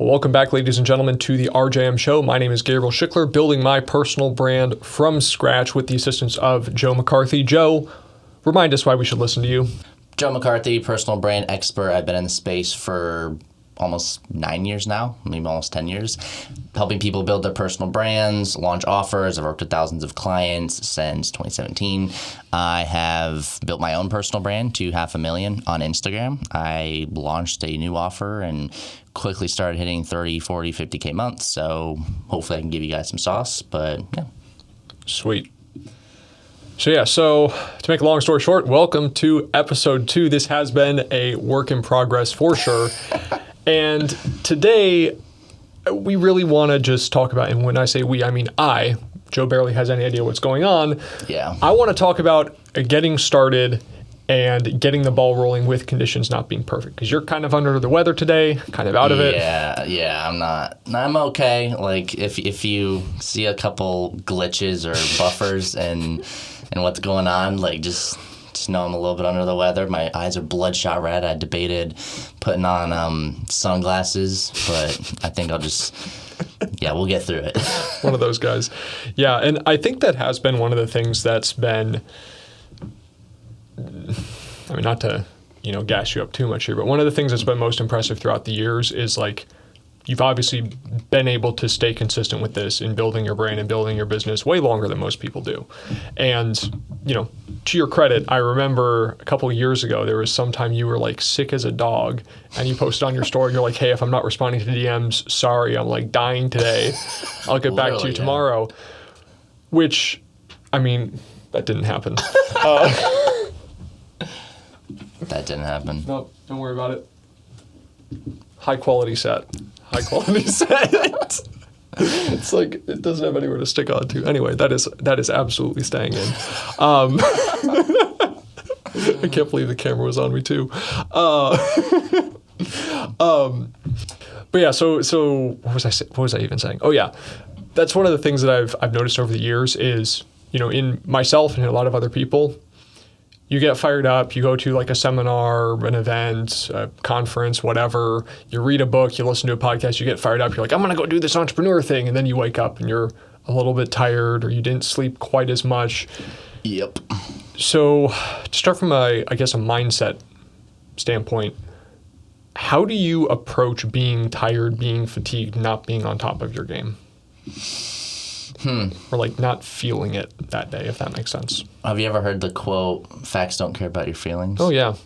Welcome back, ladies and gentlemen, to the RJM show. My name is Gabriel Schickler, building my personal brand from scratch with the assistance of Joe McCarthy. Joe, remind us why we should listen to you. Joe McCarthy, personal brand expert. I've been in the space for almost 9 years now, maybe almost 10 years, helping people build their personal brands, launch offers. I've worked with thousands of clients since 2017. I have built my own personal brand to 500,000 on Instagram. I launched a new offer and quickly started hitting 30, 40, 50K months. So hopefully I can give you guys some sauce, but yeah. Sweet. So to make a long story short, welcome to episode 2. This has been a work in progress for sure. And today, we really want to just talk about, and when I say we, I mean I. Joe barely has any idea what's going on. Yeah. I want to talk about getting started and getting the ball rolling with conditions not being perfect. Because you're kind of under the weather today, kind of out of it. Yeah, I'm not. I'm okay. Like, if you see a couple glitches or buffers and what's going on, like, just know I'm a little bit under the weather. My eyes are bloodshot red. I debated putting on sunglasses, but I think I'll just, we'll get through it. One of those guys. Yeah, and I think that has been one of the things that's been, I mean, not to, gas you up too much here, but one of the things that's been most impressive throughout the years is, like, you've obviously been able to stay consistent with this in building your brand and building your business way longer than most people do. And, to your credit, I remember a couple of years ago, there was some time you were like sick as a dog and you posted on your story and you're like, hey, if I'm not responding to DMs, sorry, I'm like dying today. I'll get back to you tomorrow. Which, I mean, that didn't happen. That didn't happen. No, don't worry about it. High quality set. It's like it doesn't have anywhere to stick on to. Anyway, that is absolutely staying in. I can't believe the camera was on me too. But yeah, so what was I even saying? Oh yeah, that's one of the things that I've noticed over the years is, in myself and in a lot of other people, you get fired up, you go to like a seminar, an event, a conference, whatever, you read a book, you listen to a podcast, you get fired up, you're like, I'm going to go do this entrepreneur thing. And then you wake up and you're a little bit tired or you didn't sleep quite as much. Yep. So to start from a mindset standpoint, how do you approach being tired, being fatigued, not being on top of your game? Or like not feeling it that day, if that makes sense. Have you ever heard the quote, facts don't care about your feelings? Oh, yeah.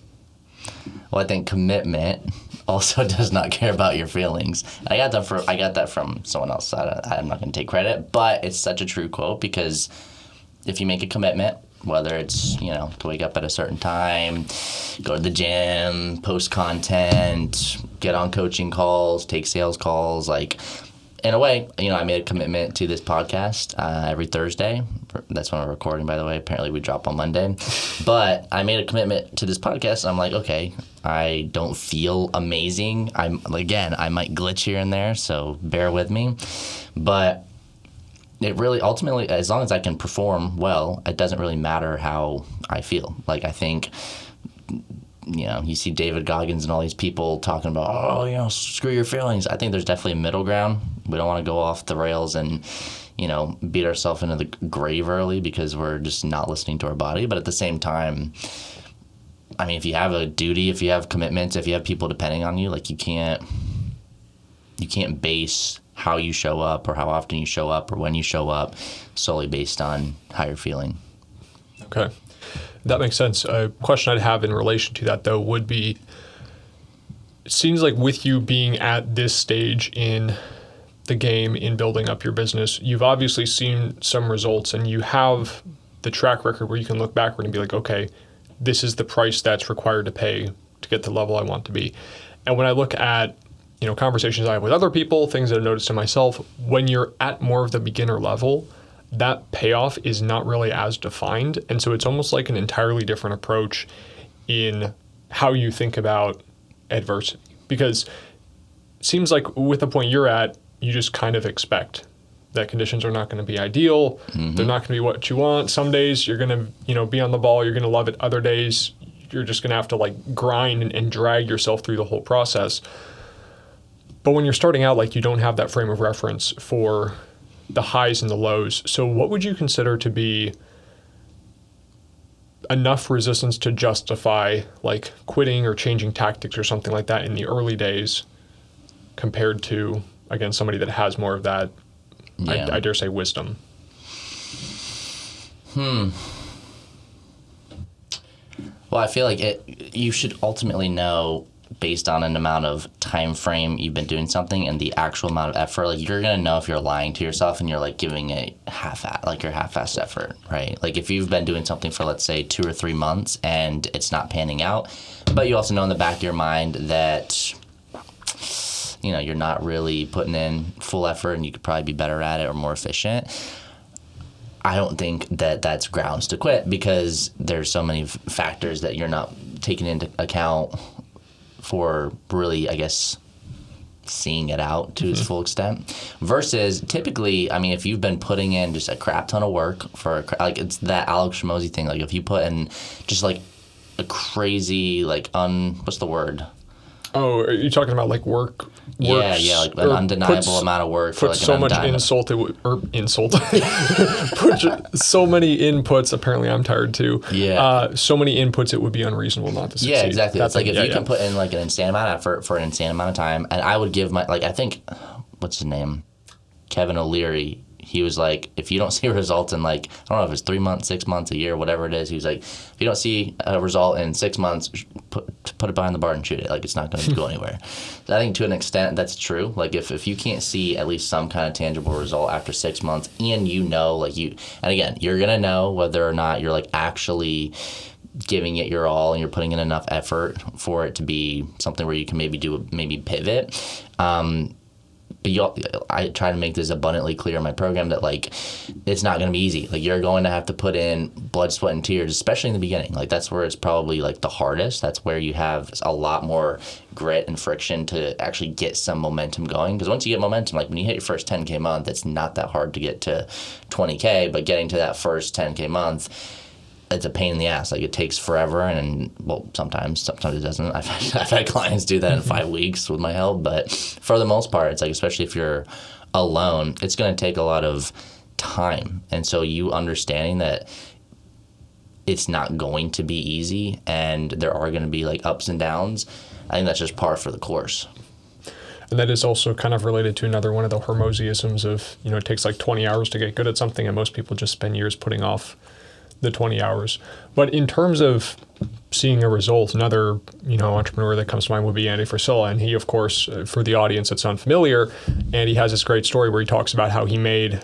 Well, I think commitment also does not care about your feelings. I got that from someone else. I'm not going to take credit, but it's such a true quote because if you make a commitment, whether it's, to wake up at a certain time, go to the gym, post content, get on coaching calls, take sales calls, like, in a way, I made a commitment to this podcast every Thursday. That's when we're recording, by the way. Apparently we drop on Monday. But I made a commitment to this podcast. And I'm like, okay, I don't feel amazing. I might glitch here and there, so bear with me. But it really, ultimately, as long as I can perform well, it doesn't really matter how I feel. Like, I think, you see David Goggins and all these people talking about, screw your feelings. I think there's definitely a middle ground. We don't want to go off the rails and, beat ourselves into the grave early because we're just not listening to our body. But at the same time, I mean, if you have a duty, if you have commitments, if you have people depending on you, like you can't base how you show up or how often you show up or when you show up solely based on how you're feeling. Okay. That makes sense. A question I'd have in relation to that, though, would be, it seems like with you being at this stage in the game, in building up your business, you've obviously seen some results and you have the track record where you can look backward and be like, okay, this is the price that's required to pay to get the level I want to be. And when I look at, conversations I have with other people, things that I've noticed in myself, when you're at more of the beginner level, that payoff is not really as defined. And so it's almost like an entirely different approach in how you think about adversity. Because it seems like with the point you're at, you just kind of expect that conditions are not going to be ideal. Mm-hmm. They're not going to be what you want. Some days you're going to, be on the ball. You're going to love it. Other days you're just going to have to like grind and drag yourself through the whole process. But when you're starting out, like, you don't have that frame of reference for the highs and the lows. So what would you consider to be enough resistance to justify like quitting or changing tactics or something like that in the early days compared to, again, somebody that has more of that, I dare say, wisdom? Well, I feel like you should ultimately know based on an amount of time frame you've been doing something and the actual amount of effort. Like, you're gonna know if you're lying to yourself and you're like giving a half-assed effort, right? Like, if you've been doing something for, let's say, 2 or 3 months and it's not panning out, but you also know in the back of your mind that, you know, you're not really putting in full effort and you could probably be better at it or more efficient. I don't think that that's grounds to quit, because there's so many factors that you're not taking into account for really, I guess, seeing it out to its full extent. Versus typically, I mean, if you've been putting in just a crap ton of work for, like, it's that Alex Hormozy thing. Like, if you put in just like a crazy, like, what's the word? Oh, are you talking about like work? Yeah, like an undeniable amount of work for like so much insult put so many inputs. Apparently, I'm tired too. Yeah. So many inputs, it would be unreasonable not to succeed. Yeah, exactly. That's like if you can put in like an insane amount of effort for an insane amount of time, and I would give my, like, I think, what's his name? Kevin O'Leary. He was like, if you don't see results in, like, I don't know if it's 3 months, 6 months, a year, whatever it is, he was like, if you don't see a result in 6 months, put it behind the bar and shoot it. Like, it's not going to go anywhere. So I think to an extent that's true. Like, if you can't see at least some kind of tangible result after 6 months, and you know, like, and again, you're going to know whether or not you're like actually giving it your all and you're putting in enough effort for it to be something where you can maybe pivot. But I try to make this abundantly clear in my program that, like, it's not going to be easy. Like, you're going to have to put in blood, sweat, and tears, especially in the beginning. Like, that's where it's probably, like, the hardest. That's where you have a lot more grit and friction to actually get some momentum going. Because once you get momentum, like, when you hit your first 10K month, it's not that hard to get to 20K. But getting to that first 10K month, it's a pain in the ass. Like, it takes forever, and well, sometimes it doesn't. I've had clients do that in 5 weeks with my help, but for the most part, it's like, especially if you're alone, it's going to take a lot of time. And so you understanding that it's not going to be easy and there are going to be like ups and downs, I think that's just par for the course. And that is also kind of related to another one of the Hormozyisms of, you know, it takes like 20 hours to get good at something, and most people just spend years putting off the 20 hours. But in terms of seeing a result, another, you know, entrepreneur that comes to mind would be Andy Frisella. And he, of course, for the audience that's unfamiliar, Andy has this great story where he talks about how he made,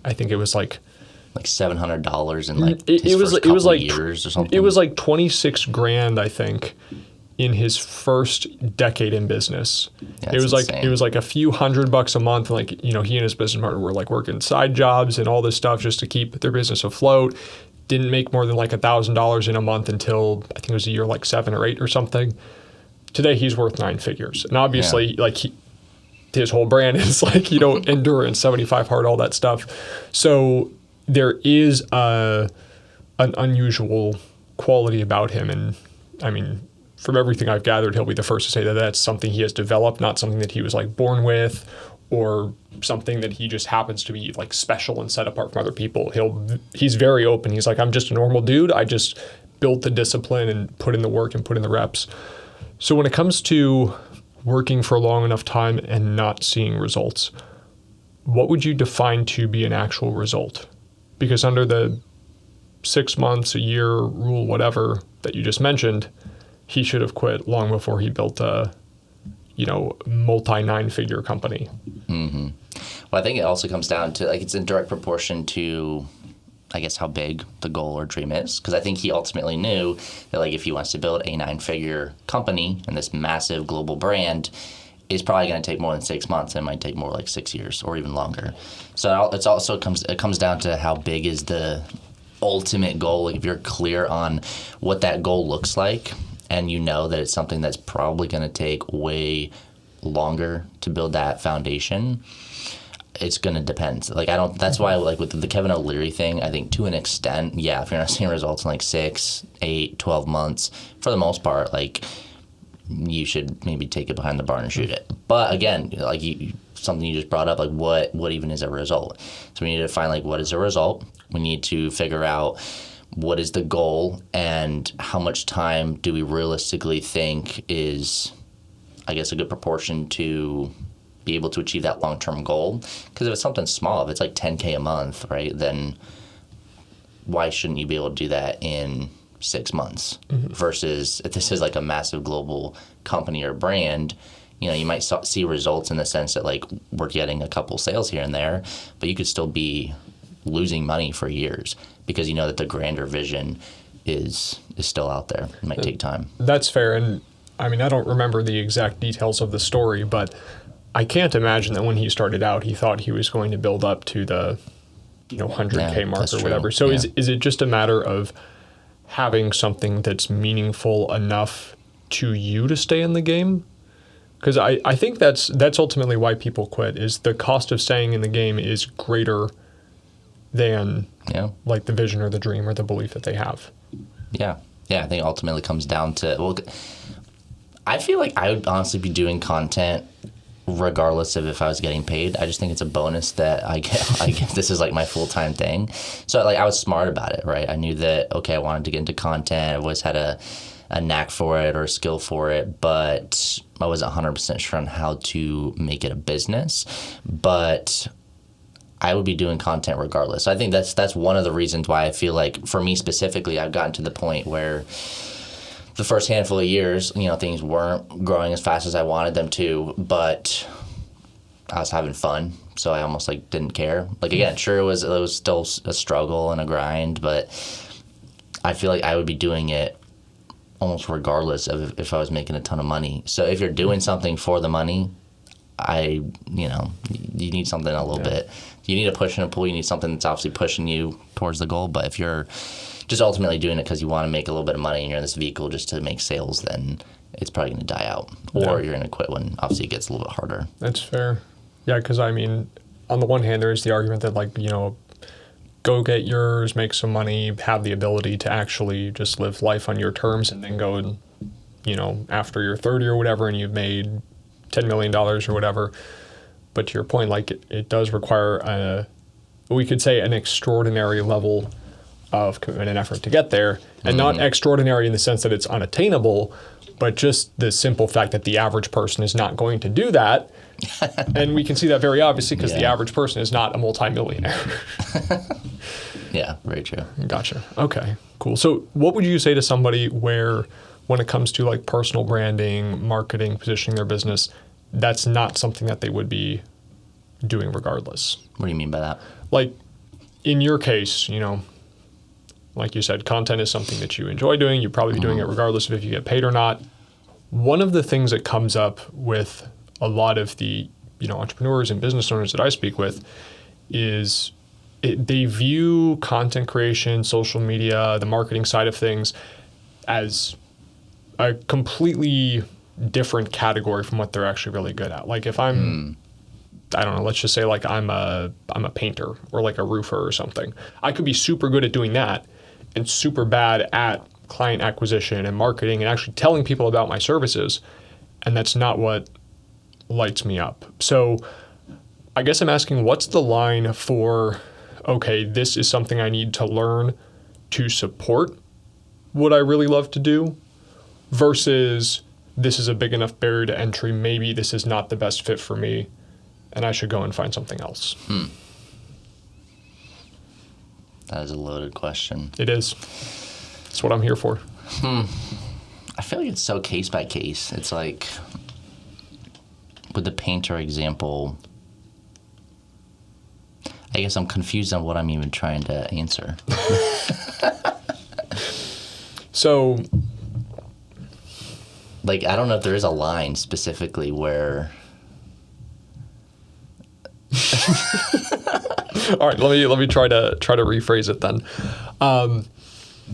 I think it was like $700 in like it was like years or something. It was like 26 grand, I think, in his first decade in business. Yeah, it was insane. like, it was like a few $100 a month. Like, you know, he and his business partner were like working side jobs and all this stuff just to keep their business afloat. Didn't make more than like $1,000 in a month until I think it was a year like 7 or 8 or something. Today he's worth 9 figures. And obviously, like, his whole brand is like, you know, endurance, 75 hard, all that stuff. So there is an unusual quality about him. And I mean, from everything I've gathered, he'll be the first to say that that's something he has developed, not something that he was like born with or something that he just happens to be like special and set apart from other people. He's very open. He's like, I'm just a normal dude. I just built the discipline and put in the work and put in the reps. So when it comes to working for a long enough time and not seeing results, what would you define to be an actual result? Because under the 6 months, a year rule, whatever that you just mentioned, he should have quit long before he built a, you know, multi-9-figure company. Mm-hmm. Well, I think it also comes down to, like, it's in direct proportion to, I guess, how big the goal or dream is. Because I think he ultimately knew that, like, if he wants to build a 9-figure company and this massive global brand, it's probably going to take more than 6 months. It might take more like 6 years or even longer. So it comes down to how big is the ultimate goal. Like, if you're clear on what that goal looks like, and you know that it's something that's probably going to take way longer to build that foundation, it's going to depend. Like, that's why, like, with the Kevin O'Leary thing, I think to an extent, yeah, if you're not seeing results in like 6, 8, 12 months, for the most part, like, you should maybe take it behind the barn and shoot it. But again, like something you just brought up, like what even is a result? So we need to find like what is a result. We need to figure out what is the goal and how much time do we realistically think is, I guess, a good proportion to be able to achieve that long-term goal. Because if it's something small, if it's like $10K a month, right, then why shouldn't you be able to do that in 6 months? Versus if this is like a massive global company or brand, you know, you might see results in the sense that like we're getting a couple sales here and there, but you could still be losing money for years because you know that the grander vision is still out there. It might take time. That's fair. And I mean, I don't remember the exact details of the story, but I can't imagine that when he started out, he thought he was going to build up to the, 100K mark or whatever. So is it just a matter of having something that's meaningful enough to you to stay in the game? Because I think that's ultimately why people quit, is the cost of staying in the game is greater than like the vision or the dream or the belief that they have. Yeah. I think ultimately comes down to, well, I feel like I would honestly be doing content regardless of if I was getting paid. I just think it's a bonus that I get this is like my full-time thing. So like I was smart about it, right? I knew that, okay, I wanted to get into content. I always had a knack for it or a skill for it, but I wasn't 100% sure on how to make it a business. But I would be doing content regardless. So I think that's one of the reasons why I feel like, for me specifically, I've gotten to the point where the first handful of years, things weren't growing as fast as I wanted them to, but I was having fun, so I almost like didn't care. Like again, sure, it was still a struggle and a grind, but I feel like I would be doing it almost regardless of if I was making a ton of money. So if you're doing something for the money, you need something a little bit. You need a push and a pull. You need something that's obviously pushing you towards the goal. But if you're just ultimately doing it because you want to make a little bit of money and you're in this vehicle just to make sales, then it's probably going to die out. Or you're going to quit when obviously it gets a little bit harder. That's fair. Yeah, because I mean, on the one hand, there is the argument that go get yours, make some money, have the ability to actually just live life on your terms, and then go and, after you're 30 or whatever and you've made $10 million or whatever. But to your point, like it does require we could say an extraordinary level of commitment and effort to get there, and not extraordinary in the sense that it's unattainable, but just the simple fact that the average person is not going to do that. And we can see that very obviously because the average person is not a multimillionaire. Yeah, very true. Gotcha. Okay, cool. So what would you say to somebody where, when it comes to like personal branding, marketing, positioning their business, that's not something that they would be doing regardless? What do you mean by that? Like in your case, like you said, content is something that you enjoy doing. You'd probably be doing it regardless of if you get paid or not. One of the things that comes up with a lot of the entrepreneurs and business owners that I speak with is they view content creation, social media, the marketing side of things as a completely different category from what they're actually really good at. Like if I'm, I don't know, let's just say like I'm a painter or like a roofer or something. I could be super good at doing that and super bad at client acquisition and marketing and actually telling people about my services. And that's not what lights me up. So I guess I'm asking, what's the line for, okay, this is something I need to learn to support what I really love to do, versus this is a big enough barrier to entry, maybe this is not the best fit for me and I should go and find something else? That is a loaded question. It is. That's what I'm here for. I feel like it's so case by case. It's like with the painter example, I guess I'm confused on what I'm even trying to answer. So, like, I don't know if there is a line specifically where. All right, let me try to rephrase it then.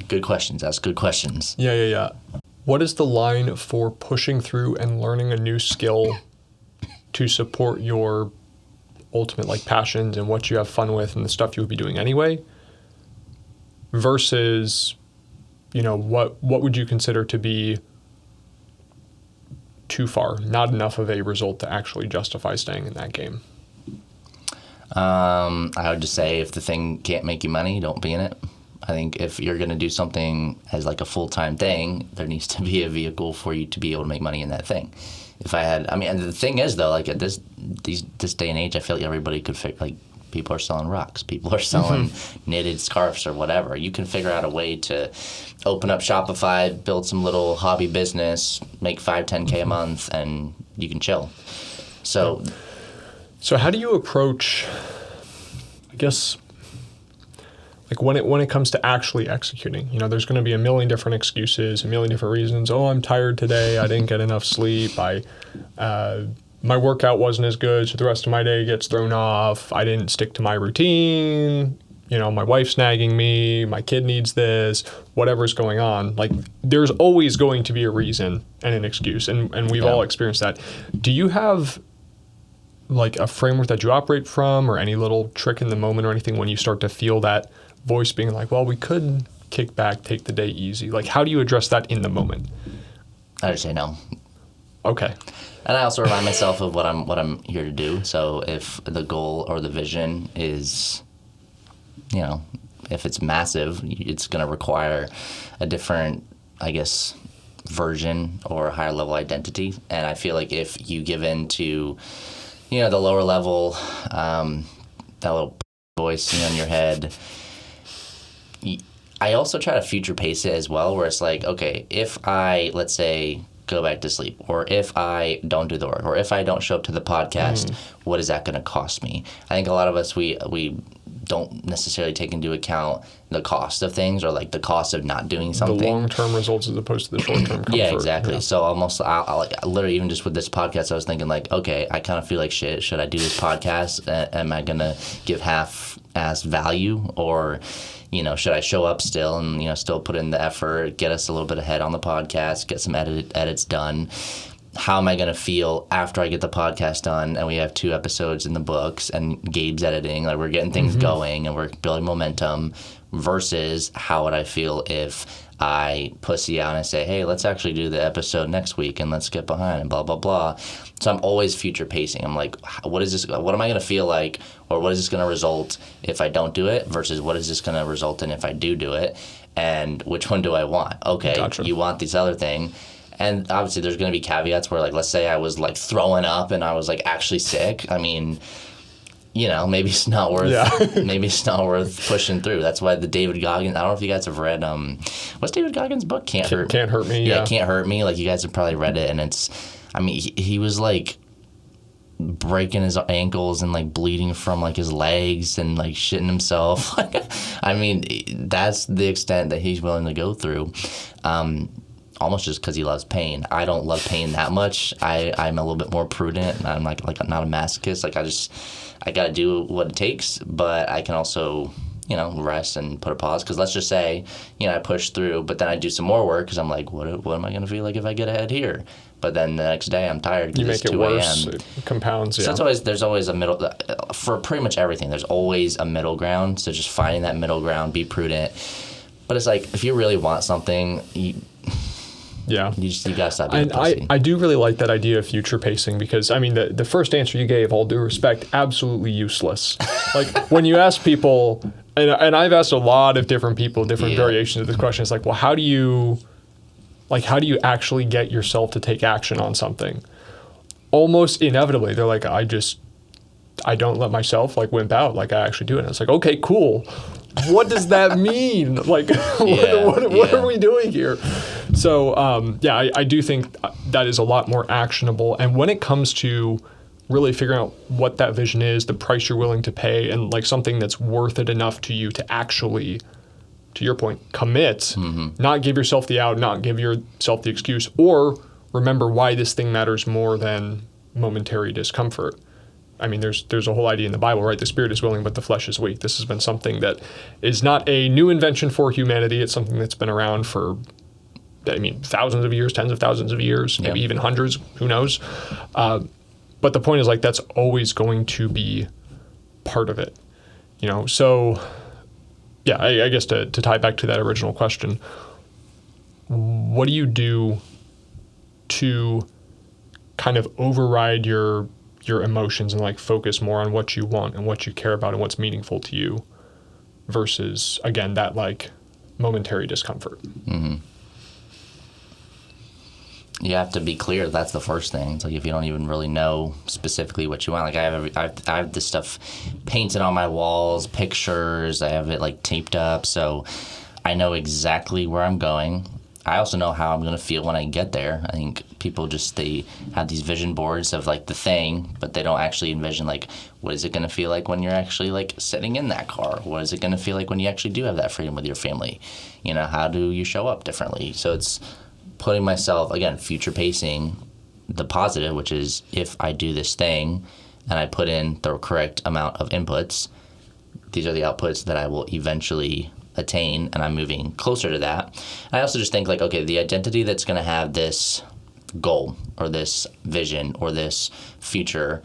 Good questions. Ask good questions. Yeah. What is the line for pushing through and learning a new skill to support your ultimate like passions and what you have fun with and the stuff you would be doing anyway, versus, what would you consider to be too far, not enough of a result to actually justify staying in that game? I would just say if the thing can't make you money, don't be in it. I think if you're going to do something as like a full-time thing, there needs to be a vehicle for you to be able to make money in that thing. If I had, I mean, and the thing is though, like at this day and age, I feel like everybody could like people are selling rocks, people are selling knitted scarves or whatever. You can figure out a way to open up Shopify, build some little hobby business, make 5-10K a month, and you can chill. So how do you approach, I guess, like when it comes to actually executing? You know, there's going to be a million different excuses, a million different reasons. Oh, I'm tired today. I didn't get enough sleep. My workout wasn't as good, so the rest of my day gets thrown off. I didn't stick to my routine. You know, my wife's nagging me. My kid needs this. Whatever's going on. Like, there's always going to be a reason and an excuse, and we've all experienced that. Do you have like a framework that you operate from, or any little trick in the moment or anything when you start to feel that voice being like, well, we could kick back, take the day easy? Like, how do you address that in the moment? I would say no. Okay. And I also remind myself of what I'm here to do. So if the goal or the vision is, you know, if it's massive, it's going to require a different, I guess, version or a higher level identity. And I feel like if you give in to, you know, the lower level, that little voice in your head, I also try to future pace it as well, where it's like, okay, if I, let's say, go back to sleep, or if I don't do the work, or if I don't show up to the podcast, what is that going to cost me? I think a lot of us, we don't necessarily take into account the cost of things, or like the cost of not doing something. The long-term results as opposed to the short-term comfort. Yeah, exactly. Yeah. So almost, I like literally even just with this podcast, I was thinking like, okay, I kind of feel like shit. Should I do this podcast? Am I going to give half-ass value, or, you know, should I show up still and, you know, still put in the effort, get us a little bit ahead on the podcast, get some edits done? How am I going to feel after I get the podcast done and we have 2 episodes in the books and Gabe's editing, like we're getting things going and we're building momentum, versus how would I feel if I pussy out and I say, hey, let's actually do the episode next week and let's get behind and blah, blah, blah. So I'm always future pacing. I'm like, what am I going to feel like, or what is this going to result if I don't do it, versus what is this going to result in if I do it, and which one do I want? Okay, gotcha. You want this other thing. And obviously there's going to be caveats where, like, let's say I was like throwing up and I was like actually sick. I mean, you know, maybe it's not worth maybe it's not worth pushing through. That's why the David Goggins, I don't know if you guys have read what's David Goggins' book? Can't Hurt Me. Yeah, Can't Hurt Me. Like, you guys have probably read it, and it's, I mean, he was like breaking his ankles and like bleeding from like his legs and like shitting himself. I mean, that's the extent that he's willing to go through. Almost just because he loves pain. I don't love pain that much. I'm a little bit more prudent. I'm like not a masochist. Like, I got to do what it takes, but I can also, you know, rest and put a pause. Because let's just say, you know, I push through, but then I do some more work because I'm like, what am I going to feel like if I get ahead here? But then the next day I'm tired because it's 2 a.m. You make it worse. It compounds, yeah. So there's always a middle, for pretty much everything, there's always a middle ground. So just finding that middle ground, be prudent. But it's like, if you really want something, you gotta stop being pussy. I do really like that idea of future pacing, because I mean the first answer you gave, all due respect, absolutely useless. Like, when you ask people, and I've asked a lot of different people different variations of this question, it's like, well, how do you actually get yourself to take action on something? Almost inevitably they're like, I don't let myself like wimp out, like I actually do it. And it's like, okay, cool. What does that mean? Like, what are we doing here? So, I do think that is a lot more actionable. And when it comes to really figuring out what that vision is, the price you're willing to pay, and like something that's worth it enough to you to actually, to your point, commit, not give yourself the out, not give yourself the excuse, or remember why this thing matters more than momentary discomfort. I mean, there's a whole idea in the Bible, right? The spirit is willing, but the flesh is weak. This has been something that is not a new invention for humanity. It's something that's been around for, I mean, thousands of years, tens of thousands of years, maybe even hundreds, who knows? But the point is, like, that's always going to be part of it, you know? So, yeah, I guess to tie back to that original question, what do you do to kind of override your emotions and like focus more on what you want and what you care about and what's meaningful to you versus, again, that like momentary discomfort. Mm-hmm. You have to be clear. That's the first thing. It's like if you don't even really know specifically what you want. Like I have this stuff painted on my walls, pictures. I have it like taped up, so I know exactly where I'm going. I also know how I'm going to feel when I get there. I think people they have these vision boards of like the thing, but they don't actually envision like what is it going to feel like when you're actually like sitting in that car? What is it going to feel like when you actually do have that freedom with your family? You know, how do you show up differently? So it's putting myself, again, future pacing the positive, which is if I do this thing and I put in the correct amount of inputs, these are the outputs that I will eventually attain, and I'm moving closer to that. I also just think like, okay, the identity that's going to have this goal or this vision or this future,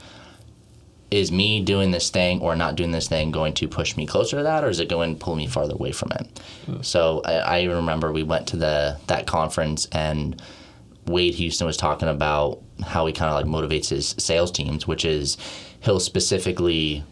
is me doing this thing or not doing this thing going to push me closer to that, or is it going to pull me farther away from it? So I remember we went to that conference, and Wade Houston was talking about how he kind of like motivates his sales teams, which is he'll specifically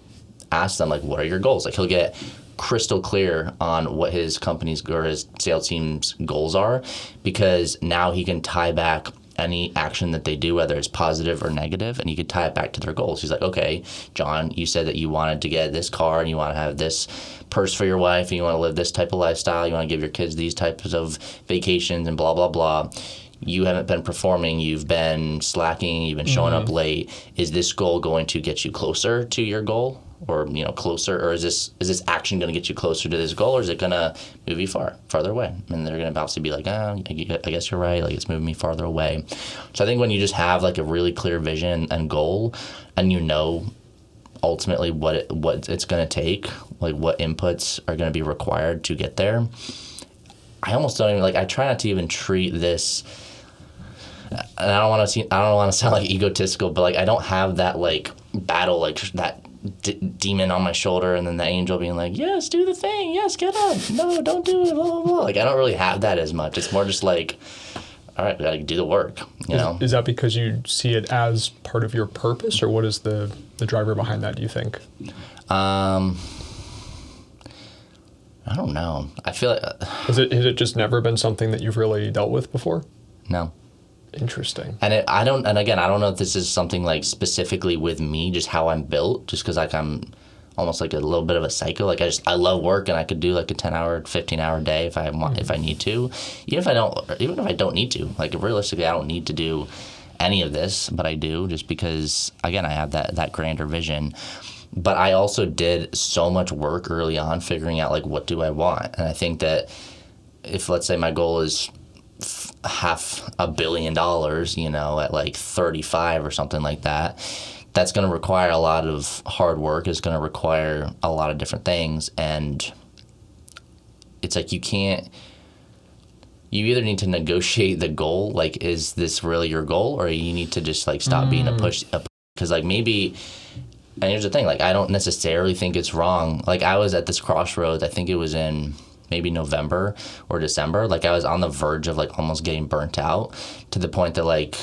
ask them like, what are your goals? Like he'll get crystal clear on what his company's or his sales team's goals are, because now he can tie back any action that they do, whether it's positive or negative, and he could tie it back to their goals. He's like, okay, John, you said that you wanted to get this car and you want to have this purse for your wife and you want to live this type of lifestyle, you want to give your kids these types of vacations and blah, blah, blah. You haven't been performing, you've been slacking, you've been showing up late. Is this goal going to get you closer to your goal? Or closer, or is this action going to get you closer to this goal, or is it going to move you farther away? And they're going to obviously be like, I guess you're right, like it's moving me farther away. So I think when you just have like a really clear vision and goal, and you know ultimately what it's going to take, like what inputs are going to be required to get there, I almost don't even like. I try not to even treat this. And I don't want to sound like egotistical, but like I don't have that like battle, like that demon on my shoulder and then the angel being like, yes, do the thing, yes, get up, no, don't do it, blah, blah, blah. Like I don't really have that as much. It's more just like, all right, we gotta do the work, you know? Is that because you see it as part of your purpose, or what is the driver behind that, do you think? I don't know. I feel like... Has it just never been something that you've really dealt with before? No. Interesting. And I don't know if this is something like specifically with me, just how I'm built, just because like I'm almost like a little bit of a psycho. Like I love work, and I could do like a 10-hour, 15-hour day if I want, if I need to. Even if I don't need to. Like realistically, I don't need to do any of this, but I do just because again I have that grander vision. But I also did so much work early on figuring out like what do I want, and I think that if let's say my goal is $500 million, at like 35 or something like that, that's going to require a lot of hard work. It's going to require a lot of different things. And it's like you either need to negotiate the goal, like, is this really your goal? Or you need to just like stop being a push. Because like maybe, and here's the thing, like I don't necessarily think it's wrong. Like I was at this crossroads, I think it was in maybe November or December. Like I was on the verge of like almost getting burnt out to the point that like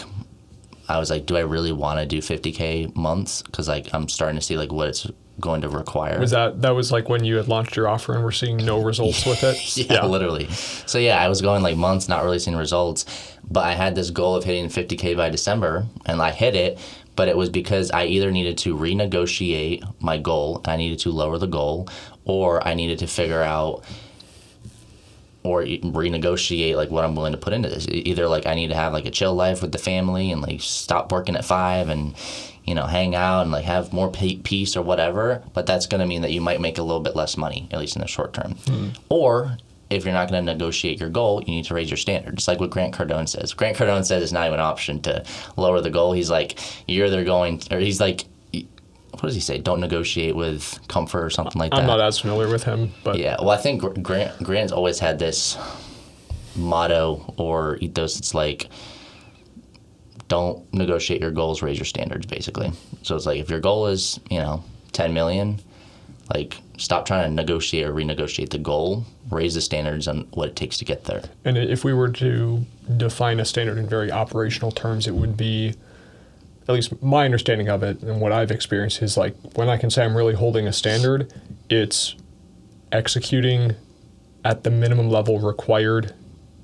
I was like, do I really want to do 50K months? Because like I'm starting to see like what it's going to require. That was like when you had launched your offer and were seeing no results with it? Yeah, literally. So yeah, I was going like months not really seeing results, but I had this goal of hitting 50K by December, and I hit it. But it was because I either needed to renegotiate my goal, I needed to lower the goal, or I needed to figure out or renegotiate like what I'm willing to put into this. Either like I need to have like a chill life with the family and like stop working at 5 and hang out and like have more peace or whatever, but that's going to mean that you might make a little bit less money, at least in the short term. Or if you're not going to negotiate your goal, you need to raise your standard. It's like what Grant Cardone says. Grant Cardone says it's not even an option to lower the goal. He's like, he's like, what does he say? Don't negotiate with comfort or something like that. I'm not as familiar with him, but yeah. Well, I think Grant's always had this motto or ethos. It's like, don't negotiate your goals, raise your standards, basically. So it's like if your goal is 10 million, like stop trying to negotiate or renegotiate the goal, raise the standards on what it takes to get there. And if we were to define a standard in very operational terms, it would be at least my understanding of it and what I've experienced is like when I can say I'm really holding a standard, it's executing at the minimum level required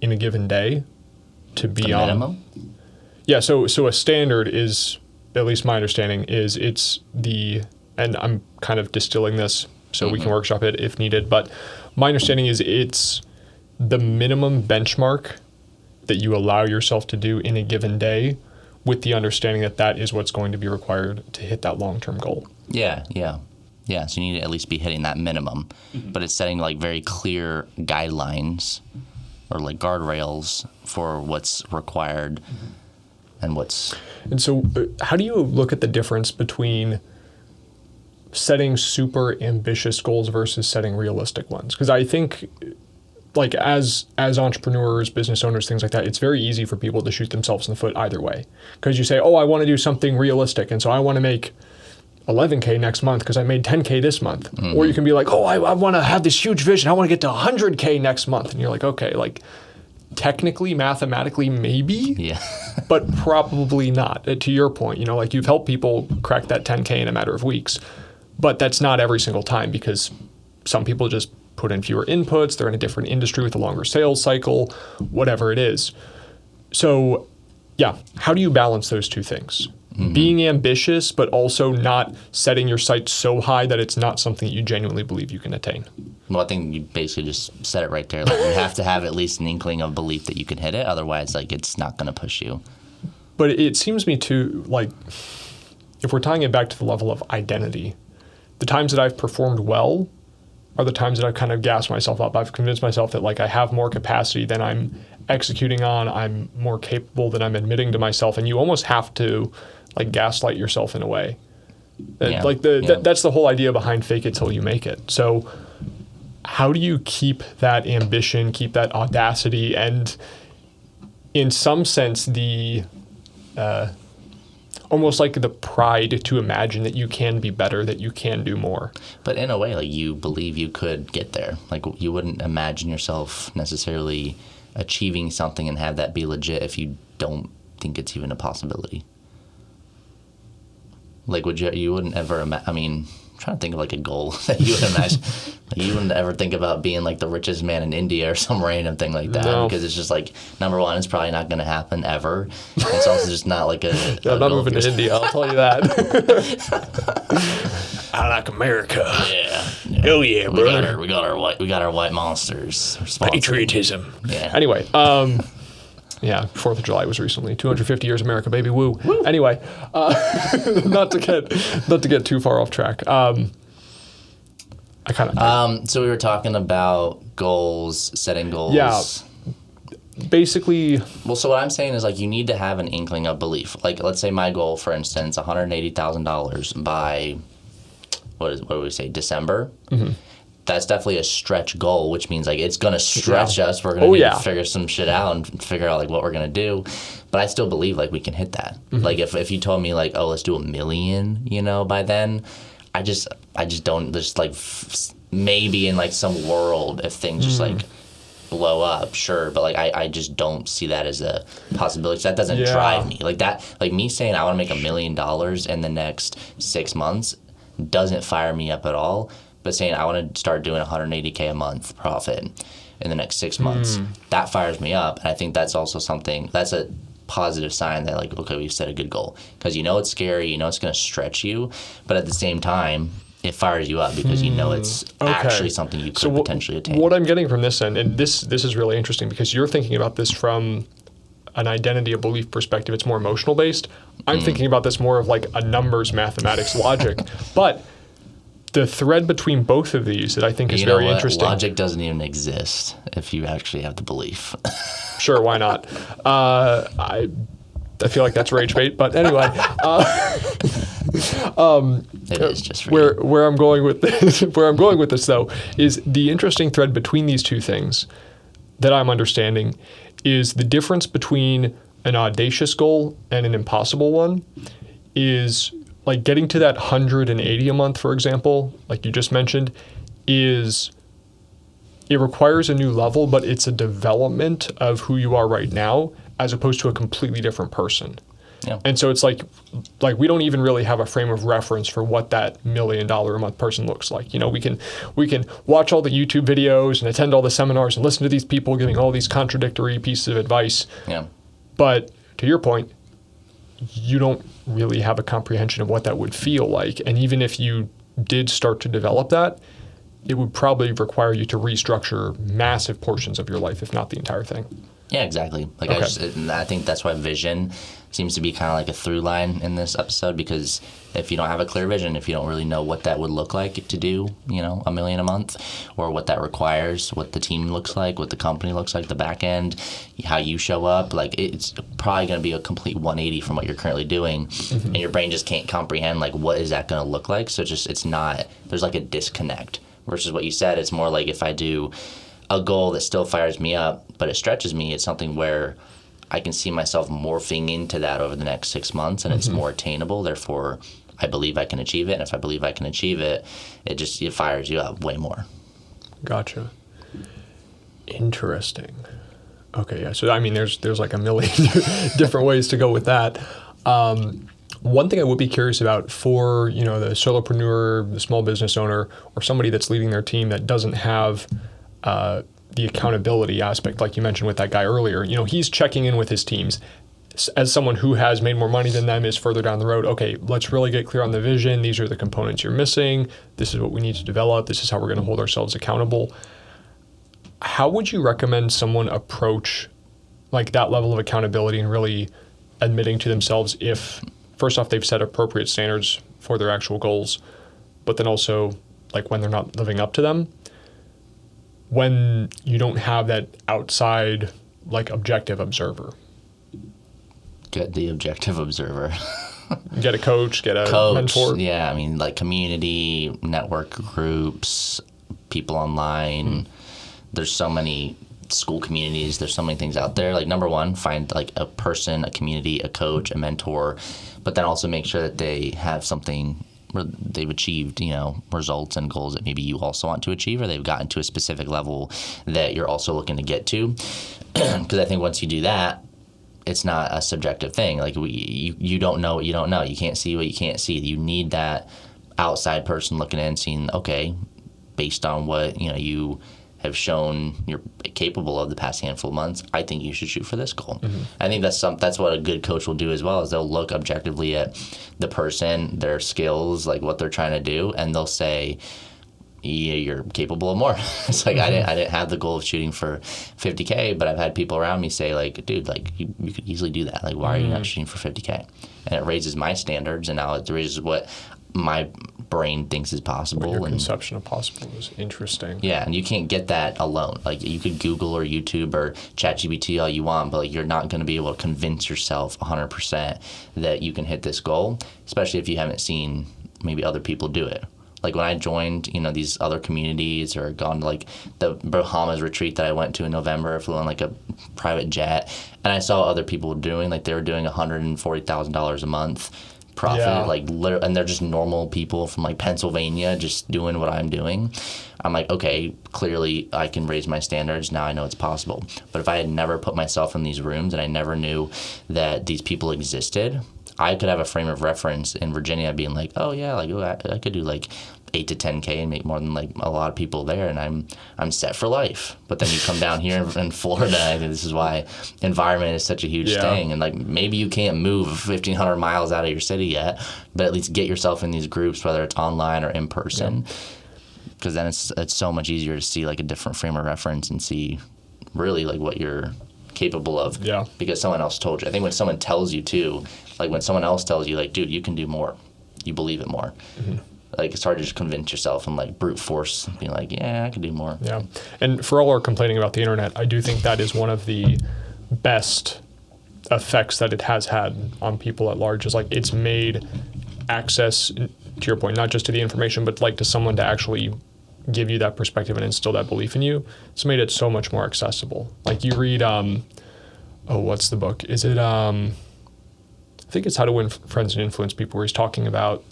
in a given day to be on. Minimum? Yeah, so a standard is, at least my understanding is it's the, and I'm kind of distilling this so we can workshop it if needed, but my understanding is it's the minimum benchmark that you allow yourself to do in a given day with the understanding that that is what's going to be required to hit that long-term goal. Yeah. So you need to at least be hitting that minimum, but it's setting like very clear guidelines or like guardrails for what's required and what's. And so how do you look at the difference between setting super ambitious goals versus setting realistic ones? Because I think like as entrepreneurs, business owners, things like that, it's very easy for people to shoot themselves in the foot either way. Because you say, oh, I want to do something realistic, and so I want to make 11K next month because I made 10K this month. Or you can be like, oh, I want to have this huge vision. I want to get to 100K next month. And you're like, okay, like technically, mathematically, maybe, Yeah. but probably not. To your point, you know, like you've helped people crack that 10K in a matter of weeks, but that's not every single time because some people just put in fewer inputs. They're in a different industry with a longer sales cycle, whatever it is. So yeah, how do you balance those two things? Being ambitious, but also not setting your sights so high that it's not something that you genuinely believe you can attain. Well, I think you basically just said it right there. Like you have to have at least an inkling of belief that you can hit it. Otherwise, like it's not going to push you. But it seems to me too, like if we're tying it back to the level of identity, the times that I've performed well are the times that I've kind of gassed myself up. I've convinced myself that like I have more capacity than I'm executing on. I'm more capable than I'm admitting to myself. And you almost have to like gaslight yourself in a way. Yeah. Like that's the whole idea behind fake it till you make it. So how do you keep that ambition, keep that audacity, and in some sense the almost like the pride to imagine that you can be better, that you can do more. But in a way, like you believe you could get there. Like you wouldn't imagine yourself necessarily achieving something and have that be legit if you don't think it's even a possibility. Like you wouldn't ever I mean, I'm trying to think of like a goal that you would imagine. Like you wouldn't ever think about being like the richest man in India or some random thing like that. No. Because it's just like, number one, it's probably not going to happen ever. It's also just not like a I'm not moving goal to India, I'll tell you that. I like America. Yeah. Oh yeah, brother. We got our white monsters. Patriotism. Yeah. Anyway, yeah, 4th of July was recently. 250 years America, baby, woo. Anyway, not to get too far off track. I kind of. So we were talking about goals, setting goals. Yeah. Basically. Well, so what I'm saying is like you need to have an inkling of belief. Like let's say my goal, for instance, $180,000 by what do we say, December. Mm-hmm. That's definitely a stretch goal, which means like it's gonna stretch us. We're gonna need to figure some shit out and figure out like what we're gonna do. But I still believe like we can hit that. Mm-hmm. Like if you told me like, oh, let's do $1 million, you know, by then, I just don't. Just like maybe in like some world if things just like blow up, sure. But like I just don't see that as a possibility. So that doesn't drive me. Like that. Like me saying I want to make $1 million in the next 6 months doesn't fire me up at all. But saying I want to start doing $180K a month profit in the next 6 months, that fires me up. And I think that's also something, that's a positive sign that like, okay, we've set a good goal. Because you know it's scary, you know it's going to stretch you, but at the same time, it fires you up because you know it's actually something you could potentially attain. What I'm getting from this end, and this is really interesting because you're thinking about this from an identity, a belief perspective. It's more emotional based. I'm thinking about this more of like a numbers, mathematics, logic. But the thread between both of these that I think is very interesting. Logic doesn't even exist if you actually have the belief. Sure, why not? I feel like that's rage bait, but anyway. It is just for where I'm going with this though is the interesting thread between these two things that I'm understanding is the difference between an audacious goal and an impossible one is like getting to that 180 a month, for example, like you just mentioned, it requires a new level, but it's a development of who you are right now as opposed to a completely different person. Yeah. And so it's like we don't even really have a frame of reference for what that $1 million a month person looks like. You know, we can watch all the YouTube videos and attend all the seminars and listen to these people giving all these contradictory pieces of advice. Yeah. But to your point, you don't really have a comprehension of what that would feel like. And even if you did start to develop that, it would probably require you to restructure massive portions of your life, if not the entire thing. Yeah, exactly. Like Okay. I think that's why vision seems to be kind of like a through line in this episode, because if you don't have a clear vision, if you don't really know what that would look like to do, you know, $1 million a month, or what that requires, what the team looks like, what the company looks like, the back end, how you show up, like it's probably going to be a complete 180 from what you're currently doing, and your brain just can't comprehend like what is that going to look like. So it's not, there's like a disconnect versus what you said. It's more like if I do a goal that still fires me up, but it stretches me, it's something where I can see myself morphing into that over the next 6 months, and it's more attainable. Therefore, I believe I can achieve it. And if I believe I can achieve it, it fires you up way more. Gotcha. Interesting. Okay, yeah. So I mean, there's like a million different ways to go with that. One thing I would be curious about for, you know, the solopreneur, the small business owner, or somebody that's leading their team that doesn't have the accountability aspect, like you mentioned with that guy earlier. You know, he's checking in with his teams. As someone who has made more money than them, is further down the road, okay, let's really get clear on the vision. These are the components you're missing. This is what we need to develop. This is how we're going to hold ourselves accountable. How would you recommend someone approach like that level of accountability and really admitting to themselves if, first off, they've set appropriate standards for their actual goals, but then also like when they're not living up to them, when you don't have that outside like objective observer? Get the objective observer. Get a coach, get a mentor. Yeah, I mean, like community, network groups, people online. There's so many school communities. There's so many things out there. Like, number one, find like a person, a community, a coach, a mentor, but then also make sure that they have something where they've achieved, you know, results and goals that maybe you also want to achieve, or they've gotten to a specific level that you're also looking to get to. Because I think once you do that, it's not a subjective thing. Like you don't know what you don't know. You can't see what you can't see. You need that outside person looking in, seeing, okay, based on what, you know, you have shown you're capable of the past handful of months, I think you should shoot for this goal. I think that's what a good coach will do as well, is they'll look objectively at the person, their skills, like what they're trying to do, and they'll say, yeah, you're capable of more. It's like I didn't have the goal of shooting for 50K, but I've had people around me say, like, dude, like you could easily do that. Like, why are you not shooting for 50K? And it raises my standards, and now it raises what my brain thinks is possible. What your conception of possible is interesting. Yeah, and you can't get that alone. Like, you could Google or YouTube or ChatGPT all you want, but like you're not going to be able to convince yourself 100% that you can hit this goal, especially if you haven't seen maybe other people do it. Like when I joined, you know, these other communities or gone to like the Bahamas retreat that I went to in November, I flew on like a private jet, and I saw other people doing, like they were doing $140,000 a month profit, like literally, and they're just normal people from like Pennsylvania just doing what I'm doing. I'm like, okay, clearly I can raise my standards. Now I know it's possible. But if I had never put myself in these rooms and I never knew that these people existed, I could have a frame of reference in Virginia being like, oh yeah, like I could do like 8 to 10K and make more than like a lot of people there, and I'm set for life. But then you come down here in Florida, I think this is why environment is such a huge thing. And like maybe you can't move 1,500 miles out of your city yet, but at least get yourself in these groups, whether it's online or in person, because then it's so much easier to see like a different frame of reference and see really like what you're capable of. Yeah. Because someone else told you. I think when someone tells you too, like when someone else tells you like, dude, you can do more, you believe it more. Like, it's hard to just convince yourself and like brute force being like, yeah, I can do more. Yeah. And for all our complaining about the internet, I do think that is one of the best effects that it has had on people at large, is like it's made access, to your point, not just to the information, but like to someone to actually give you that perspective and instill that belief in you. It's made it so much more accessible. Like you read, what's the book? Is it, I think it's How to Win Friends and Influence People, where he's talking about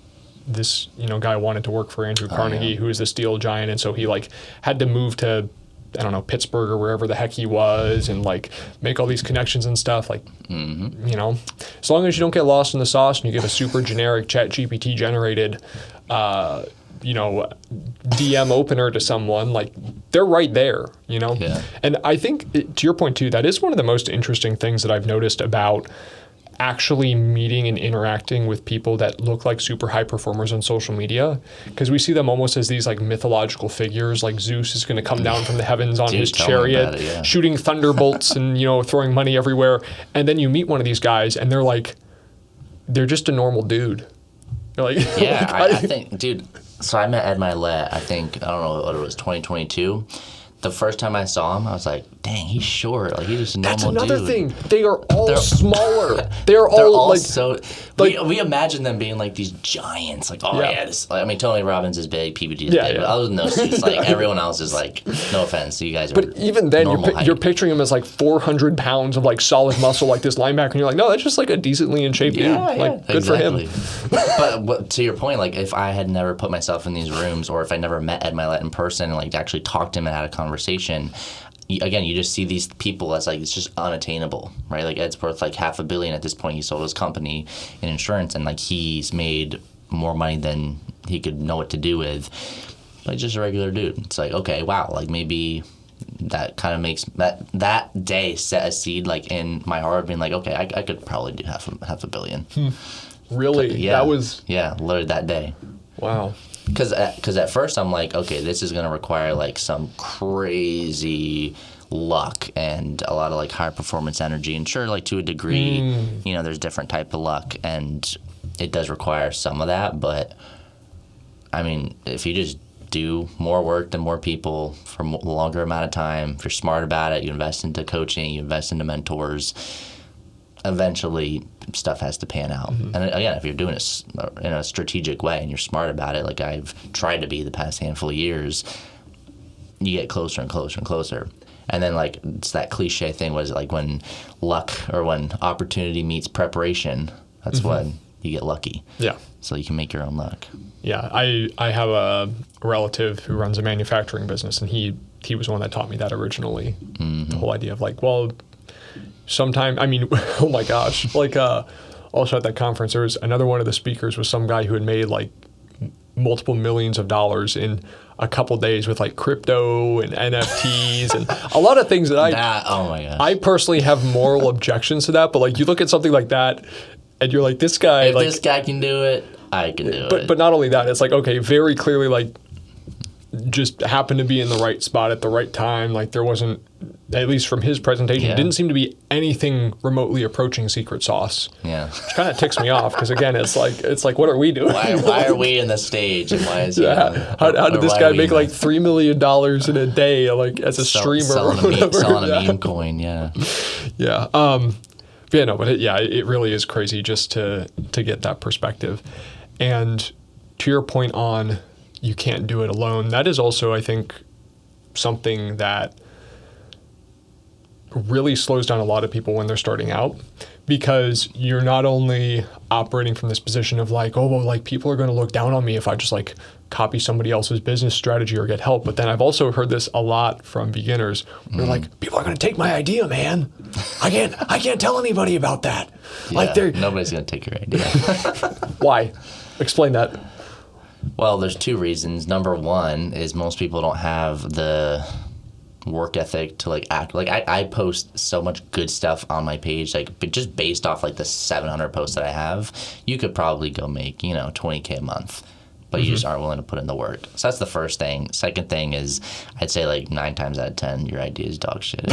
this, you know, guy wanted to work for Andrew Carnegie, who is the steel giant, and so he like had to move to I don't know, Pittsburgh or wherever the heck he was, and like make all these connections and stuff. Like, you know, as long as you don't get lost in the sauce and you give a super generic ChatGPT generated, you know, DM opener to someone, like they're right there, you know? Yeah. And I think to your point too, that is one of the most interesting things that I've noticed about actually meeting and interacting with people that look like super high performers on social media, because we see them almost as these like mythological figures, like Zeus is going to come down from the heavens on his chariot, shooting thunderbolts and, you know, throwing money everywhere. And then you meet one of these guys and they're just a normal dude. You're like, yeah, I think, dude, so I met Ed Milet, I think, I don't know what it was, 2022. The first time I saw him, I was like, dang, he's short. Like, he's just a normal dude. That's another thing. They are all smaller. They're all like, so, like, we imagine them being like these giants. Like, oh, yeah, this, like, I mean, Tony Robbins is big, PBD is big. But other than those two, it's like everyone else is like, no offense, you guys are But even then, you're picturing him as like 400 pounds of like solid muscle, like this linebacker. And you're like, no, that's just like a decently in shape dude. Like, good for him. But to your point, like, if I had never put myself in these rooms, or if I never met Ed Milet in person and like actually talked to him and had a conversation, again, you just see these people as like, it's just unattainable, right? Like, Ed's worth like $500 million at this point. He sold his company in insurance, and like he's made more money than he could know what to do with. Like, just a regular dude. It's like, okay, wow, like maybe that kind of makes that day set a seed like in my heart, being like, okay, I could probably do half a billion. Really? Yeah, that was literally that day. Wow. Because at first I'm like, okay, this is going to require like some crazy luck and a lot of like high performance energy. And sure, like to a degree, you know, there's different type of luck, and it does require some of that. But I mean, if you just do more work than more people for a longer amount of time, if you're smart about it, you invest into coaching, you invest into mentors, eventually stuff has to pan out. And again, if you're doing it in a strategic way and you're smart about it, like I've tried to be the past handful of years, you get closer and closer and closer. And then like it's that cliche thing, was like when luck or when opportunity meets preparation, that's when you get lucky. Yeah. So you can make your own luck. Yeah. I have a relative who runs a manufacturing business, and he was one that taught me that originally. The whole idea of like, well, sometime, I mean, oh my gosh, like also at that conference, there was another one of the speakers was some guy who had made like multiple millions of dollars in a couple days with like crypto and NFTs and a lot of things that oh my gosh. I personally have moral objections to that. But like you look at something like that and you're like, this guy, if this guy can do it, I can do it. But not only that, it's like, okay, very clearly like just happened to be in the right spot at the right time. Like there wasn't, at least from his presentation, it didn't seem to be anything remotely approaching secret sauce. Yeah. Which kind of ticks me off, because again, it's like, what are we doing? Why are we in the stage? And why is how did this guy make like $3 million in a day, like as a streamer selling or whatever? Selling a meme coin, yeah. Yeah. Yeah, no, but it really is crazy just to get that perspective. And to your point on you can't do it alone, that is also, I think, something that really slows down a lot of people when they're starting out, because you're not only operating from this position of like, oh, well, like people are going to look down on me if I just like copy somebody else's business strategy or get help. But then I've also heard this a lot from beginners. They're like, people are going to take my idea, man. I can't tell anybody about that. Yeah, like nobody's going to take your idea. Why? Explain that. Well, there's two reasons. Number one is most people don't have the work ethic to like act. Like I post so much good stuff on my page, like just based off like the 700 posts that I have, you could probably go make, $20K a month. But you just aren't willing to put in the work. So that's the first thing. Second thing is, I'd say like 9 times out of 10, your idea is dog shit.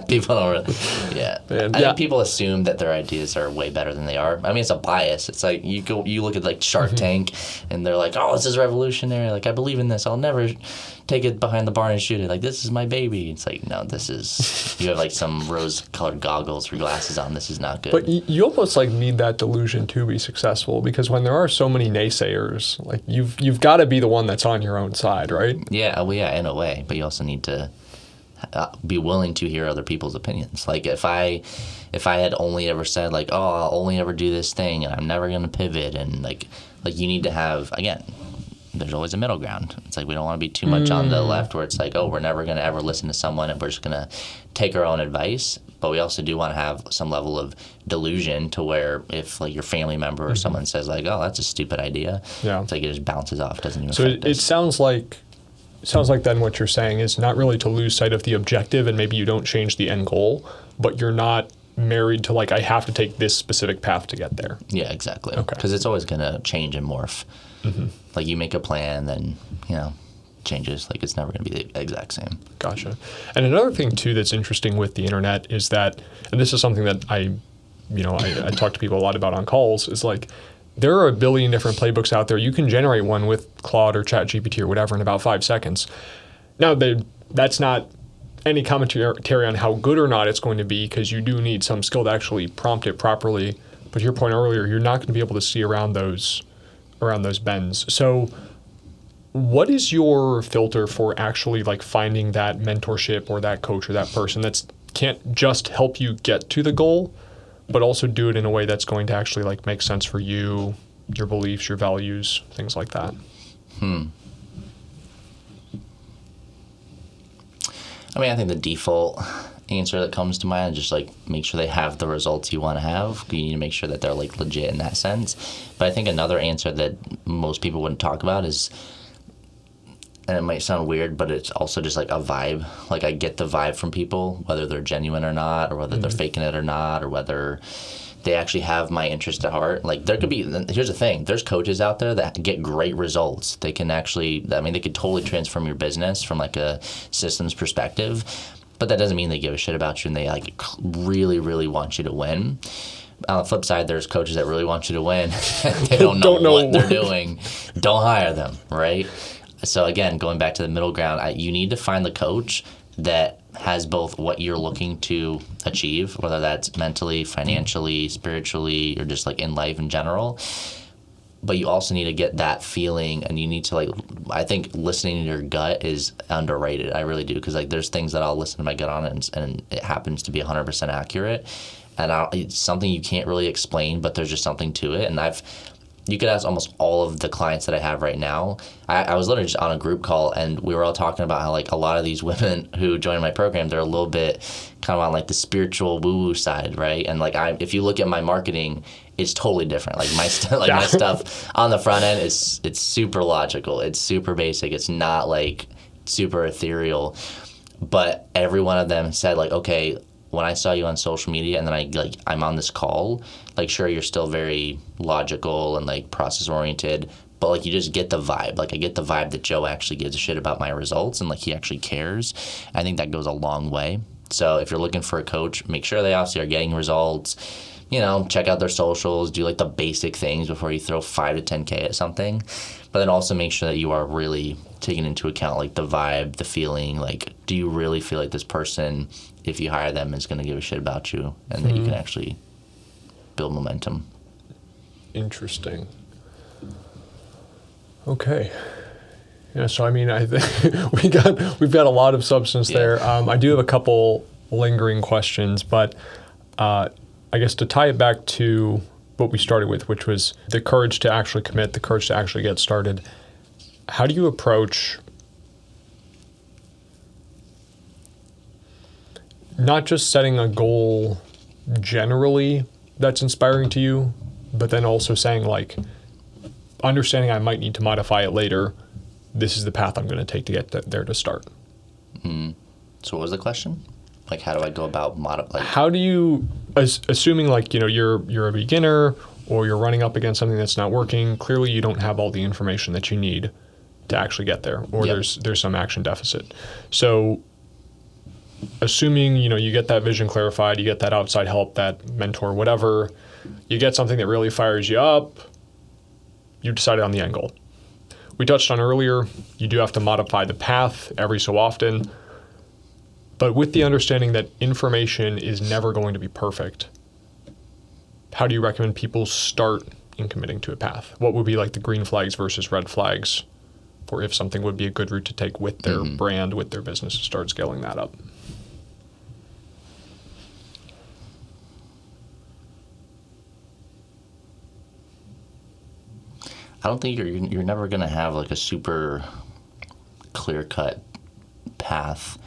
People don't really, I think people assume that their ideas are way better than they are. I mean, it's a bias. It's like you look at like Shark Tank, and they're like, oh, this is revolutionary. Like, I believe in this. I'll never take it behind the barn and shoot it. Like, this is my baby. It's like, no, you have like some rose-colored goggles or glasses on. This is not good. But you almost like need that delusion to be successful, because when there are so many naysayers, like you've got to be the one that's on your own side, right? Yeah, well, yeah, in a way. But you also need to be willing to hear other people's opinions. Like if I had only ever said like, oh, I'll only ever do this thing and I'm never going to pivot, and like you need to have, again, there's always a middle ground. It's like we don't want to be too much on the left where it's like, oh, we're never going to ever listen to someone and we're just going to take our own advice. But we also do want to have some level of delusion to where if like your family member or someone says like, oh, that's a stupid idea, it's like it just bounces off, doesn't even so affect it sounds like then what you're saying is not really to lose sight of the objective, and maybe you don't change the end goal, but you're not married to like, I have to take this specific path to get there. Yeah, exactly. Okay. Because it's always going to change and morph. Like you make a plan, then, changes. Like it's never going to be the exact same. Gotcha. And another thing too that's interesting with the internet is that, and this is something that I talk to people a lot about on calls, is like there are a billion different playbooks out there. You can generate one with Claude or ChatGPT or whatever in about 5 seconds. Now, that's not any commentary on how good or not it's going to be, because you do need some skill to actually prompt it properly. But to your point earlier, you're not going to be able to see around those bends. So what is your filter for actually like finding that mentorship or that coach or that person that can't just help you get to the goal, but also do it in a way that's going to actually like make sense for you, your beliefs, your values, things like that? I mean, I think the default answer that comes to mind is just like make sure they have the results you want to have. You need to make sure that they're like legit in that sense. But I think another answer that most people wouldn't talk about is, and it might sound weird, but it's also just like a vibe. Like I get the vibe from people, whether they're genuine or not, or whether they're faking it or not, or whether they actually have my interest at heart. Like there could be, here's the thing, there's coaches out there that get great results. They can actually, I mean, they could totally transform your business from like a systems perspective, but that doesn't mean they give a shit about you and they like really, really want you to win. On the flip side, there's coaches that really want you to win. They don't know what they're doing. Don't hire them, right? So again, going back to the middle ground, you need to find the coach that has both what you're looking to achieve, whether that's mentally, financially, spiritually, or just like in life in general. But you also need to get that feeling, and you need to like, I think listening to your gut is underrated. I really do, because like there's things that I'll listen to my gut on, and it happens to be 100% accurate. And it's something you can't really explain, but there's just something to it. And you could ask almost all of the clients that I have right now. I was literally just on a group call, and we were all talking about how like a lot of these women who join my program, they're a little bit kind of on like the spiritual woo-woo side, right? And like if you look at my marketing, it's totally different. Like my my stuff on the front end it's super logical. It's super basic. It's not like super ethereal. But every one of them said like, okay, when I saw you on social media and then I'm on this call, like sure you're still very logical and like process oriented, but like you just get the vibe. Like I get the vibe that Joe actually gives a shit about my results and like he actually cares. I think that goes a long way. So if you're looking for a coach, make sure they obviously are getting results. Check out their socials, do like the basic things before you throw 5 to 10K at something. But then also make sure that you are really taking into account like the vibe, the feeling, like do you really feel like this person, if you hire them, is going to give a shit about you and that you can actually build momentum. Interesting. Okay. Yeah, so I mean, I think we've got a lot of substance there. I do have a couple lingering questions, but I guess to tie it back to what we started with, which was the courage to actually commit, the courage to actually get started. How do you approach not just setting a goal generally that's inspiring to you, but then also saying like, understanding I might need to modify it later, this is the path I'm going to take to get there to start. So what was the question? Like, how do I go about modifying? How do you, assuming like, you're a beginner or you're running up against something that's not working, clearly you don't have all the information that you need to actually get there, or there's some action deficit. So assuming, you get that vision clarified, you get that outside help, that mentor, whatever, you get something that really fires you up, you decided on the end goal. We touched on earlier, you do have to modify the path every so often, but with the understanding that information is never going to be perfect, how do you recommend people start in committing to a path? What would be like the green flags versus red flags for if something would be a good route to take with their brand, with their business, to start scaling that up? I don't think you're never gonna have like a super clear cut path.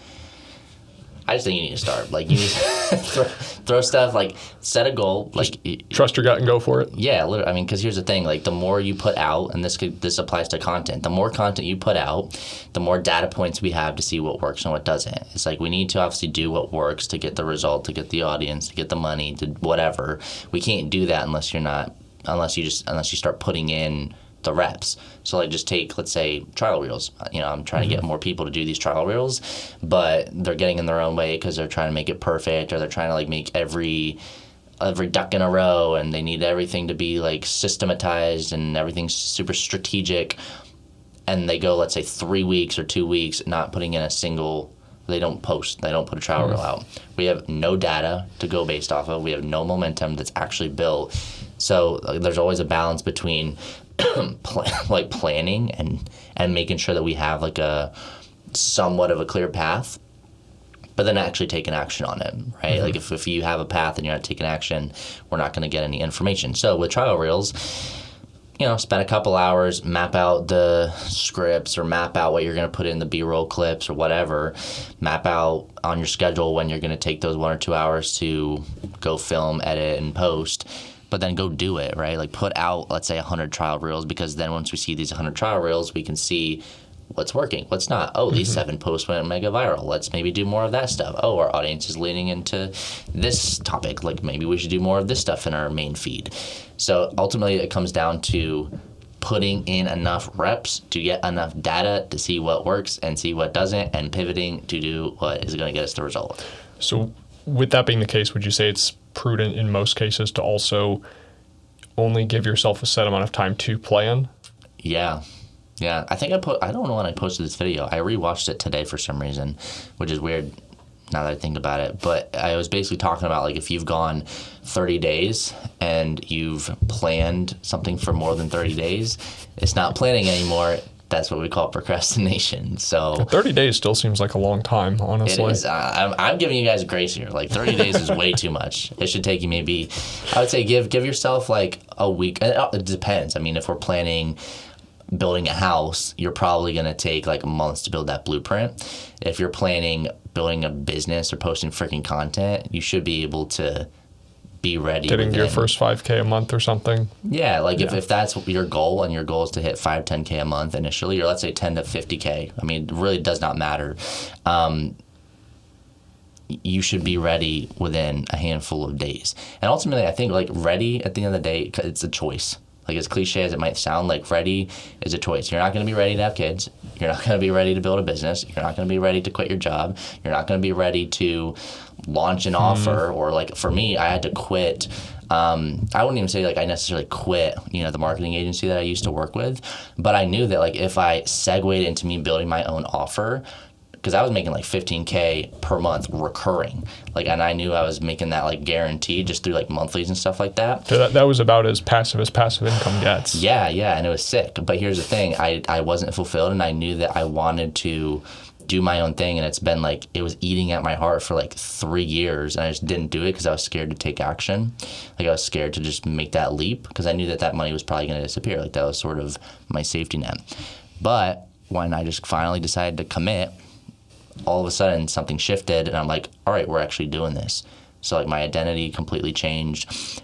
I just think you need to start. Like you need to throw stuff. Like set a goal. Just like trust your gut and go for it. Yeah, literally. I mean, because here's the thing. Like the more you put out, and this applies to content. The more content you put out, the more data points we have to see what works and what doesn't. It's like we need to obviously do what works to get the result, to get the audience, to get the money, to whatever. We can't do that unless you start putting in the reps. So like just take, let's say, trial reels. I'm trying to get more people to do these trial reels, but they're getting in their own way because they're trying to make it perfect, or they're trying to like make every duck in a row, and they need everything to be like systematized and everything's super strategic. And they go, let's say 3 weeks or 2 weeks not putting in a single. They don't put a trial reel out. We have no data to go based off of. We have no momentum that's actually built. So there's always a balance between like planning and making sure that we have like a somewhat of a clear path, but then actually taking action on it, right? Like if you have a path and you're not taking action, we're not going to get any information. So with trial reels, spend a couple hours, map out the scripts, or map out what you're going to put in the B-roll clips or whatever. Map out on your schedule when you're going to take those 1 or 2 hours to go film, edit, and post. But then go do it, right? Like put out, let's say, 100 trial reels, because then once we see these 100 trial reels, we can see what's working, what's not. Oh, these 7 posts went mega viral. Let's maybe do more of that stuff. Oh, our audience is leaning into this topic. Like maybe we should do more of this stuff in our main feed. So ultimately, it comes down to putting in enough reps to get enough data to see what works and see what doesn't, and pivoting to do what is going to get us the result. So with that being the case, would you say it's prudent in most cases to also only give yourself a set amount of time to plan? Yeah. I think I don't know when I posted this video. I rewatched it today for some reason, which is weird now that I think about it. But I was basically talking about like if you've gone 30 days and you've planned something for more than 30 days, it's not planning anymore. That's what we call procrastination. So 30 days still seems like a long time, honestly. It is. I'm giving you guys grace here. Like 30 days is way too much. It should take you maybe, I would say give yourself like a week. It depends. I mean, if we're planning building a house, you're probably going to take like months to build that blueprint. If you're planning building a business or posting freaking content, you should be able to be ready. Getting your first 5K a month or something. Yeah, like if that's your goal, and your goal is to hit 5, 10K a month initially, or let's say 10 to 50K. I mean, it really does not matter. You should be ready within a handful of days. And ultimately, I think like ready at the end of the day, it's a choice. Like as cliche as it might sound, like ready is a choice. You're not going to be ready to have kids. You're not going to be ready to build a business. You're not going to be ready to quit your job. You're not going to be ready to launch an offer. Or like for me, I had to quit. I wouldn't even say like I necessarily quit, the marketing agency that I used to work with. But I knew that like if I segued into me building my own offer, because I was making like $15K per month recurring, and I knew I was making that like guaranteed just through like monthlies and stuff like that. So that was about as passive income gets. Yeah, and it was sick. But here's the thing, I wasn't fulfilled, and I knew that I wanted to do my own thing, and it's been like it was eating at my heart for like 3 years, and I just didn't do it because I was scared to take action. Like I was scared to just make that leap because I knew that money was probably going to disappear. Like that was sort of my safety net. But when I just finally decided to commit, all of a sudden something shifted, and I'm like, all right, we're actually doing this. So like my identity completely changed.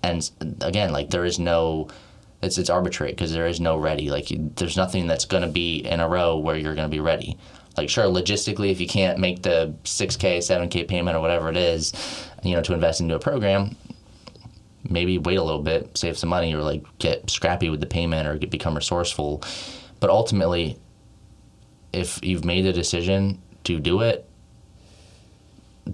And again, like there is no, it's arbitrary because there is no ready. Like there's nothing that's going to be in a row where you're going to be ready. Like sure, logistically, if you can't make the 6K, 7K payment or whatever it is, to invest into a program, maybe wait a little bit, save some money, or like get scrappy with the payment, or become resourceful. But ultimately, if you've made the decision to do it,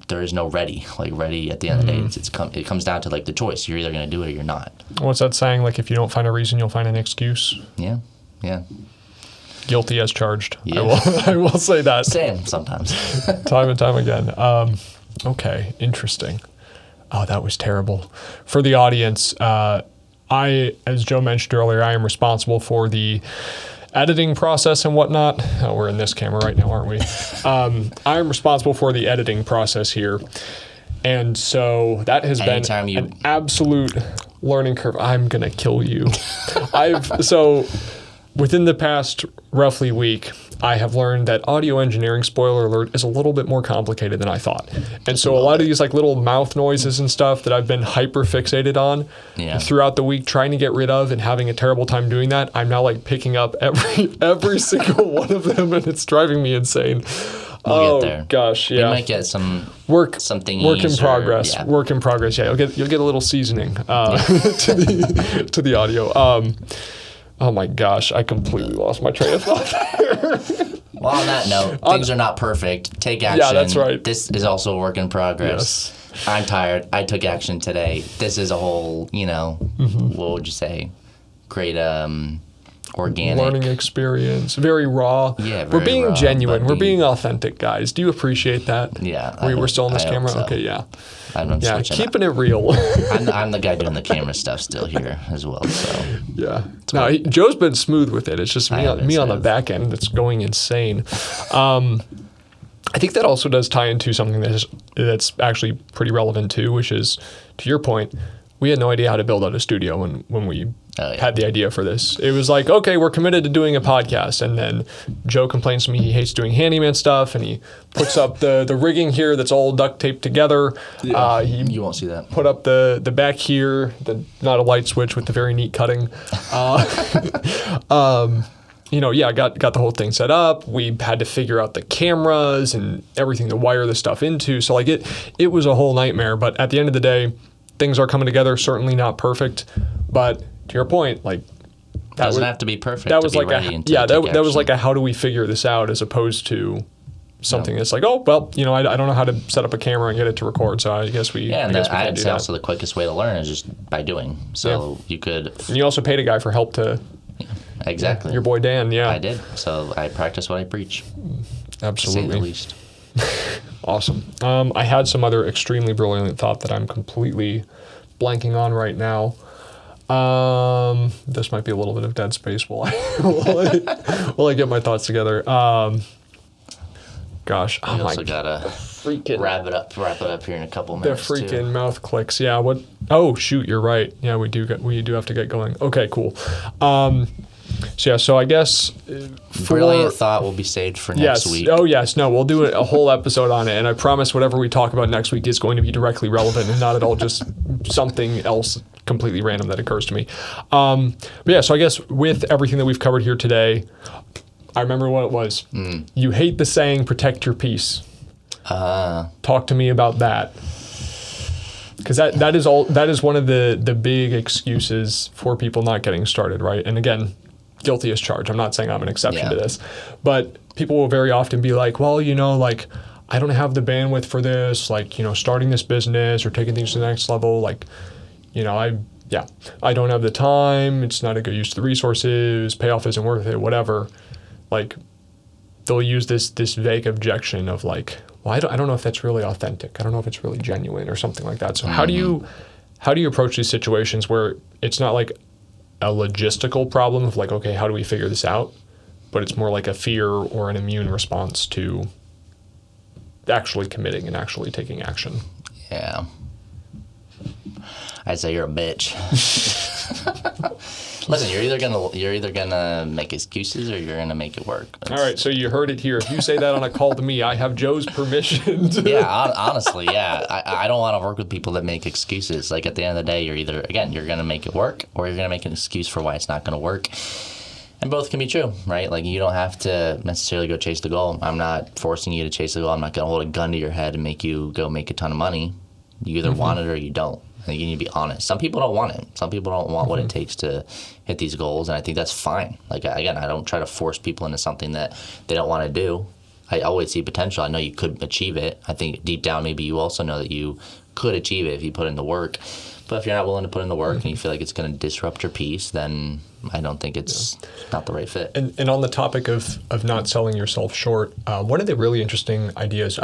there is no ready. Like ready at the end of the day, it comes down to like the choice. You're either going to do it or you're not. What's that saying? Like if you don't find a reason, you'll find an excuse. Yeah. Guilty as charged. Yeah. I will say that. Same sometimes. Time and time again. Okay, interesting. Oh, that was terrible. For the audience, as Joe mentioned earlier, I am responsible for the editing process and whatnot. Oh, we're in this camera right now, aren't we? I am responsible for the editing process here. And so that has been an absolute learning curve. I'm gonna kill you. So within the past roughly week, I have learned that audio engineering, spoiler alert, is a little bit more complicated than I thought. And so a lot of these like little mouth noises and stuff that I've been hyper fixated on throughout the week, trying to get rid of and having a terrible time doing that, I'm now like picking up every single one of them, and it's driving me insane. We'll get there. Gosh, yeah. We might get something work in progress. Yeah. Work in progress. Yeah, you'll get a little seasoning to the audio. Oh my gosh, I completely lost my train of thought there. Well, on that note, things are not perfect. Take action. Yeah, that's right. This is also a work in progress. Yes. I'm tired. I took action today. This is a whole, what would you say? Great organic learning experience. Very raw. Yeah, we're being raw, genuine. We're being authentic, guys. Do you appreciate that? Yeah. We're still on this camera? So. Okay, yeah. I'm keeping it real. I'm the guy doing the camera stuff still here as well. So yeah. No, Joe's been smooth with it. It's just me on the back end that's going insane. I think that also does tie into something that's actually pretty relevant too, which is, to your point, we had no idea how to build out a studio when we had the idea for this. It was like, okay, we're committed to doing a podcast. And then Joe complains to me he hates doing handyman stuff, and he puts up the rigging here that's all duct taped together. Yeah, you won't see that. Put up the back here, not a light switch with the very neat cutting. Got the whole thing set up. We had to figure out the cameras and everything to wire the stuff into. So like it was a whole nightmare. But at the end of the day, things are coming together. Certainly not perfect, but to your point, like doesn't have to be perfect. That was to like that was like a how do we figure this out, as opposed to something that's like, oh well, I don't know how to set up a camera and get it to record, so I guess we I'd say also the quickest way to learn is just by doing. So you could. And you also paid a guy for help to. Yeah, exactly. Your boy Dan, yeah. I did. So I practice what I preach. Absolutely. To say the least. Awesome. I had some other extremely brilliant thought that I'm completely blanking on right now. This might be a little bit of dead space while I get my thoughts together. Gosh, we also gotta wrap it up here in a couple minutes. The freaking mouth clicks. Yeah. What? Oh shoot, you're right. Yeah, we do have to get going. Okay, cool. So I guess brilliant thought will be saved for next week. Oh yes, no, we'll do a whole episode on it, and I promise whatever we talk about next week is going to be directly relevant and not at all just something else completely random that occurs to me. But yeah, so I guess with everything that we've covered here today, I remember what it was. You hate the saying "protect your peace." Talk to me about that. Because that is one of the big excuses for people not getting started, right? And again, guilty as charged. I'm not saying I'm an exception to this, but people will very often be like, well, like I don't have the bandwidth for this, like, starting this business or taking things to the next level, like, I don't have the time, it's not a good use of the resources, payoff isn't worth it, whatever. Like, they'll use this vague objection of like, well, I don't know if that's really authentic. I don't know if it's really genuine or something like that. So how do you approach these situations where it's not like a logistical problem of like, okay, how do we figure this out? But it's more like a fear or an immune response to actually committing and actually taking action. Yeah. I'd say you're a bitch. Listen, you're either gonna make excuses or you're gonna make it work. All right, so you heard it here. If you say that on a call to me, I have Joe's permission. Yeah, honestly, yeah. I don't want to work with people that make excuses. Like at the end of the day, you're gonna make it work, or you're gonna make an excuse for why it's not gonna work. And both can be true, right? Like you don't have to necessarily go chase the goal. I'm not forcing you to chase the goal. I'm not gonna hold a gun to your head and make you go make a ton of money. You either want it or you don't. I think you need to be honest. Some people don't want it. Some people don't want what it takes to hit these goals, and I think that's fine. Like, again, I don't try to force people into something that they don't want to do. I always see potential. I know you could achieve it. I think deep down maybe you also know that you could achieve it if you put in the work. But if you're not willing to put in the work and you feel like it's going to disrupt your peace, then I don't think it's not the right fit. And on the topic of not selling yourself short, one of the really interesting ideas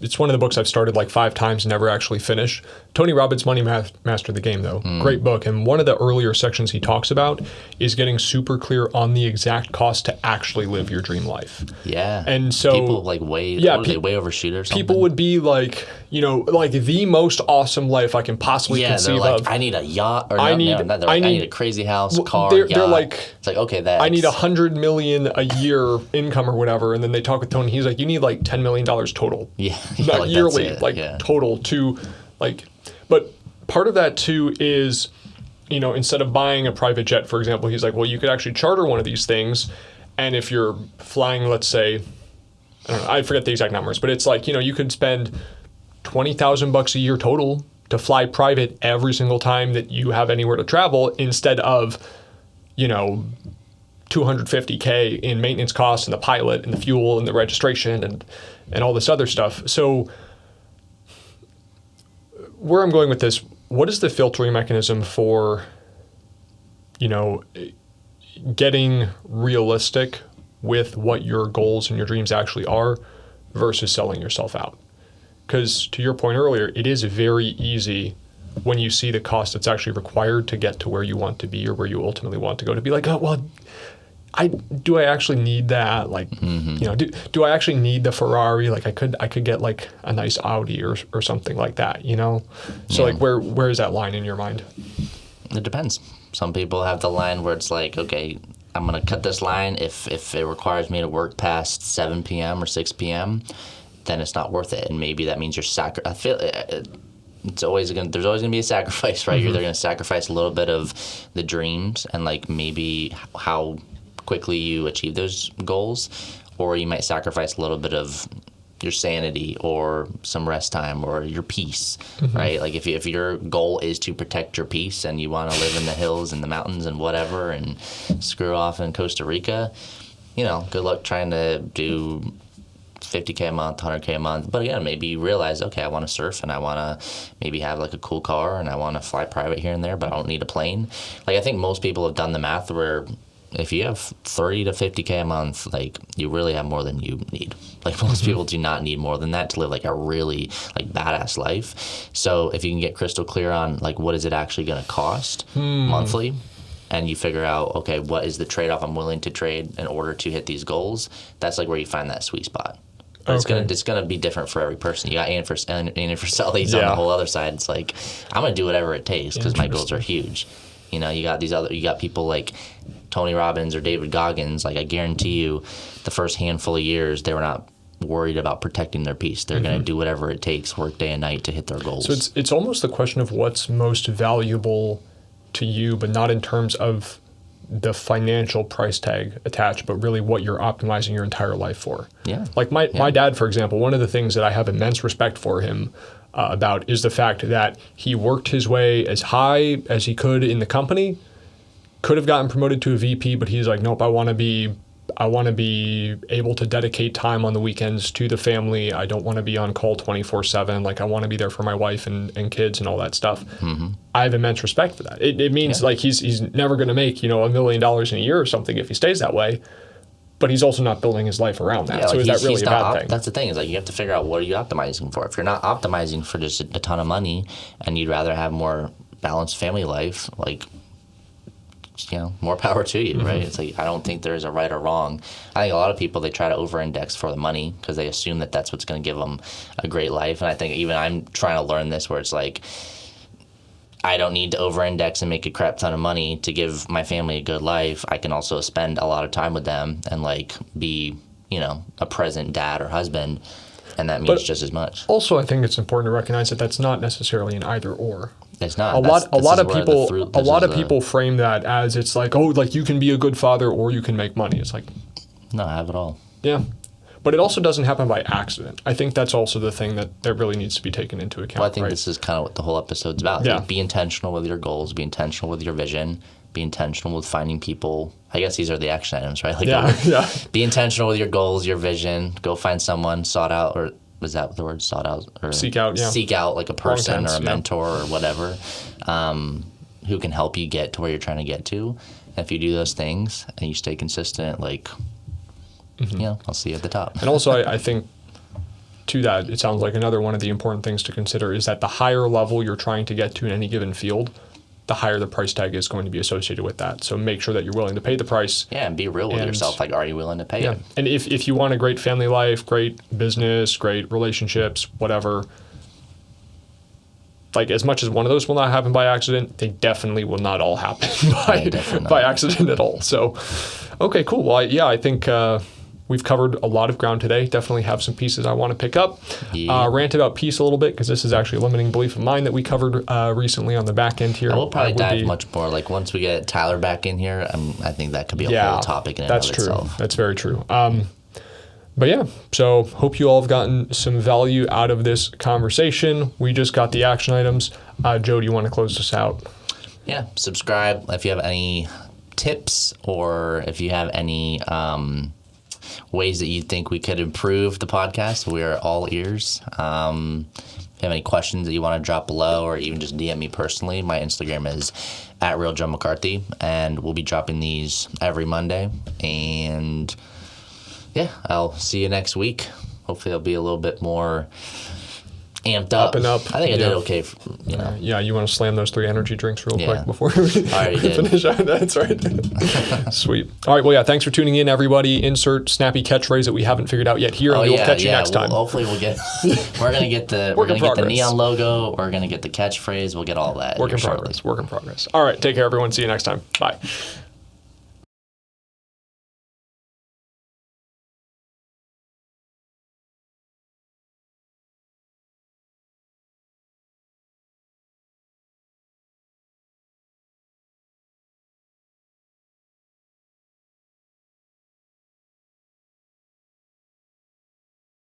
it's one of the books I've started like 5 times and never actually finished. Tony Robbins' Money Master the Game, though. Great book. And one of the earlier sections he talks about is getting super clear on the exact cost to actually live your dream life. Yeah. And so people like way overshoot or something. People would be like, like the most awesome life I can possibly Yeah, they're conceive like, of. I need a yacht, or I no, need- no, they're I like, I need- need a crazy house, car, they're yacht. like, It's like, okay, that's... I need 100 million a year income or whatever, and then they talk with Tony. He's like, you need like $10 million total, Yeah, not like, yearly, that's it, like yeah. total to like. But part of that too is, instead of buying a private jet, for example, he's like, well, you could actually charter one of these things, and if you're flying, let's say, I don't know, I forget the exact numbers, but it's like, you could spend $20,000 a year total to fly private every single time that you have anywhere to travel, instead of, $250K in maintenance costs and the pilot and the fuel and the registration and all this other stuff. So where I'm going with this, what is the filtering mechanism for, getting realistic with what your goals and your dreams actually are versus selling yourself out? Because to your point earlier, it is very easy when you see the cost that's actually required to get to where you want to be or where you ultimately want to go to be like, oh, well, do I actually need that? Like, do I actually need the Ferrari? Like I could get like a nice Audi or something like that, So like where is that line in your mind? It depends. Some people have the line where it's like, okay, I'm going to cut this line. If it requires me to work past 7 p.m. or 6 p.m., then it's not worth it. And maybe that means I feel there's always going to be a sacrifice, right? You're either going to sacrifice a little bit of the dreams and like maybe how quickly you achieve those goals, or you might sacrifice a little bit of your sanity or some rest time or your peace, right? Like if your goal is to protect your peace and you want to live in the hills and the mountains and whatever and screw off in Costa Rica, good luck trying to do 50K a month, 100K a month. But again, maybe you realize, okay, I want to surf and I want to maybe have like a cool car and I want to fly private here and there, but I don't need a plane. Like I think most people have done the math where if you have 30 to 50K a month, like you really have more than you need. Like most people do not need more than that to live like a really like badass life. So if you can get crystal clear on like what is it actually going to cost monthly, and you figure out, okay, what is the trade-off I'm willing to trade in order to hit these goals, that's like where you find that sweet spot. But it's gonna be different for every person. You got Ian Frisella on the whole other side. It's like I'm gonna do whatever it takes because my goals are huge. You got people like Tony Robbins or David Goggins. Like I guarantee you, the first handful of years they were not worried about protecting their peace. They're gonna do whatever it takes, work day and night to hit their goals. So it's almost the question of what's most valuable to you, but not in terms of the financial price tag attached, but really what you're optimizing your entire life for. Yeah. Like my dad, for example, one of the things that I have immense respect for him about is the fact that he worked his way as high as he could in the company, could have gotten promoted to a VP, but he's like, nope, I want to be able to dedicate time on the weekends to the family. I don't want to be on call 24/7. Like I want to be there for my wife and kids and all that stuff. I have immense respect for that. It means like he's never going to make, $1 million in a year or something if he stays that way, but he's also not building his life around that. Yeah, so like is that really a bad thing? That's the thing, is like you have to figure out what are you optimizing for. If you're not optimizing for just a ton of money and you'd rather have more balanced family life, like more power to you, right? It's like I don't think there's a right or wrong. I think a lot of people, they try to over-index for the money because they assume that that's what's going to give them a great life. And I think even I'm trying to learn this, where it's like I don't need to over-index and make a crap ton of money to give my family a good life. I can also spend a lot of time with them and like be a present dad or husband, and that means just as much. Also, I think it's important to recognize that that's not necessarily an either or. It's not. A lot of people frame that as it's like, oh, like you can be a good father or you can make money. It's like, no, I have it all. Yeah. But it also doesn't happen by accident. I think that's also the thing that really needs to be taken into account. Well, I think this is kind of what the whole episode's about. Yeah. Like, be intentional with your goals, be intentional with your vision, be intentional with finding people. I guess these are the action items, right? Like Be intentional with your goals, your vision. Go find someone, sought out, or was that the word, sought out? Or seek out, yeah. Seek out like a person or a mentor or whatever who can help you get to where you're trying to get to. And if you do those things and you stay consistent, like, I'll see you at the top. And also, I think to that, it sounds like another one of the important things to consider is that the higher level you're trying to get to in any given field, the higher the price tag is going to be associated with that. So make sure that you're willing to pay the price. Yeah, and be real with yourself. Like, are you willing to pay it? And if you want a great family life, great business, great relationships, whatever, like as much as one of those will not happen by accident, they definitely will not all happen by accident at all. So, okay, cool. Well, I think we've covered a lot of ground today. Definitely have some pieces I want to pick up. Yeah. Rant about peace a little bit, because this is actually a limiting belief of mine that we covered recently on the back end here. We'll probably dive much more. Like once we get Tyler back in here, I think that could be a whole topic in and of itself. That's very true. But yeah, so hope you all have gotten some value out of this conversation. We just got the action items. Joe, do you want to close this out? Yeah, subscribe if you have any tips, or if you have any ways that you think we could improve the podcast. We are all ears. If you have any questions that you want to drop below, or even just DM me personally, my Instagram is @RealJoeMcCarthy, and we'll be dropping these every Monday. And yeah, I'll see you next week. Hopefully I'll be a little bit more amped up. And up. I think I did okay. You want to slam those 3 energy drinks real quick before we finish? That's right. Sweet. All right. Well, yeah. Thanks for tuning in, everybody. Insert snappy catchphrase that we haven't figured out yet here, and we'll catch you next time. Hopefully we'll get. We're gonna get the neon logo. We're gonna get the catchphrase. We'll get all that. Work in progress. All right. Take care, everyone. See you next time. Bye.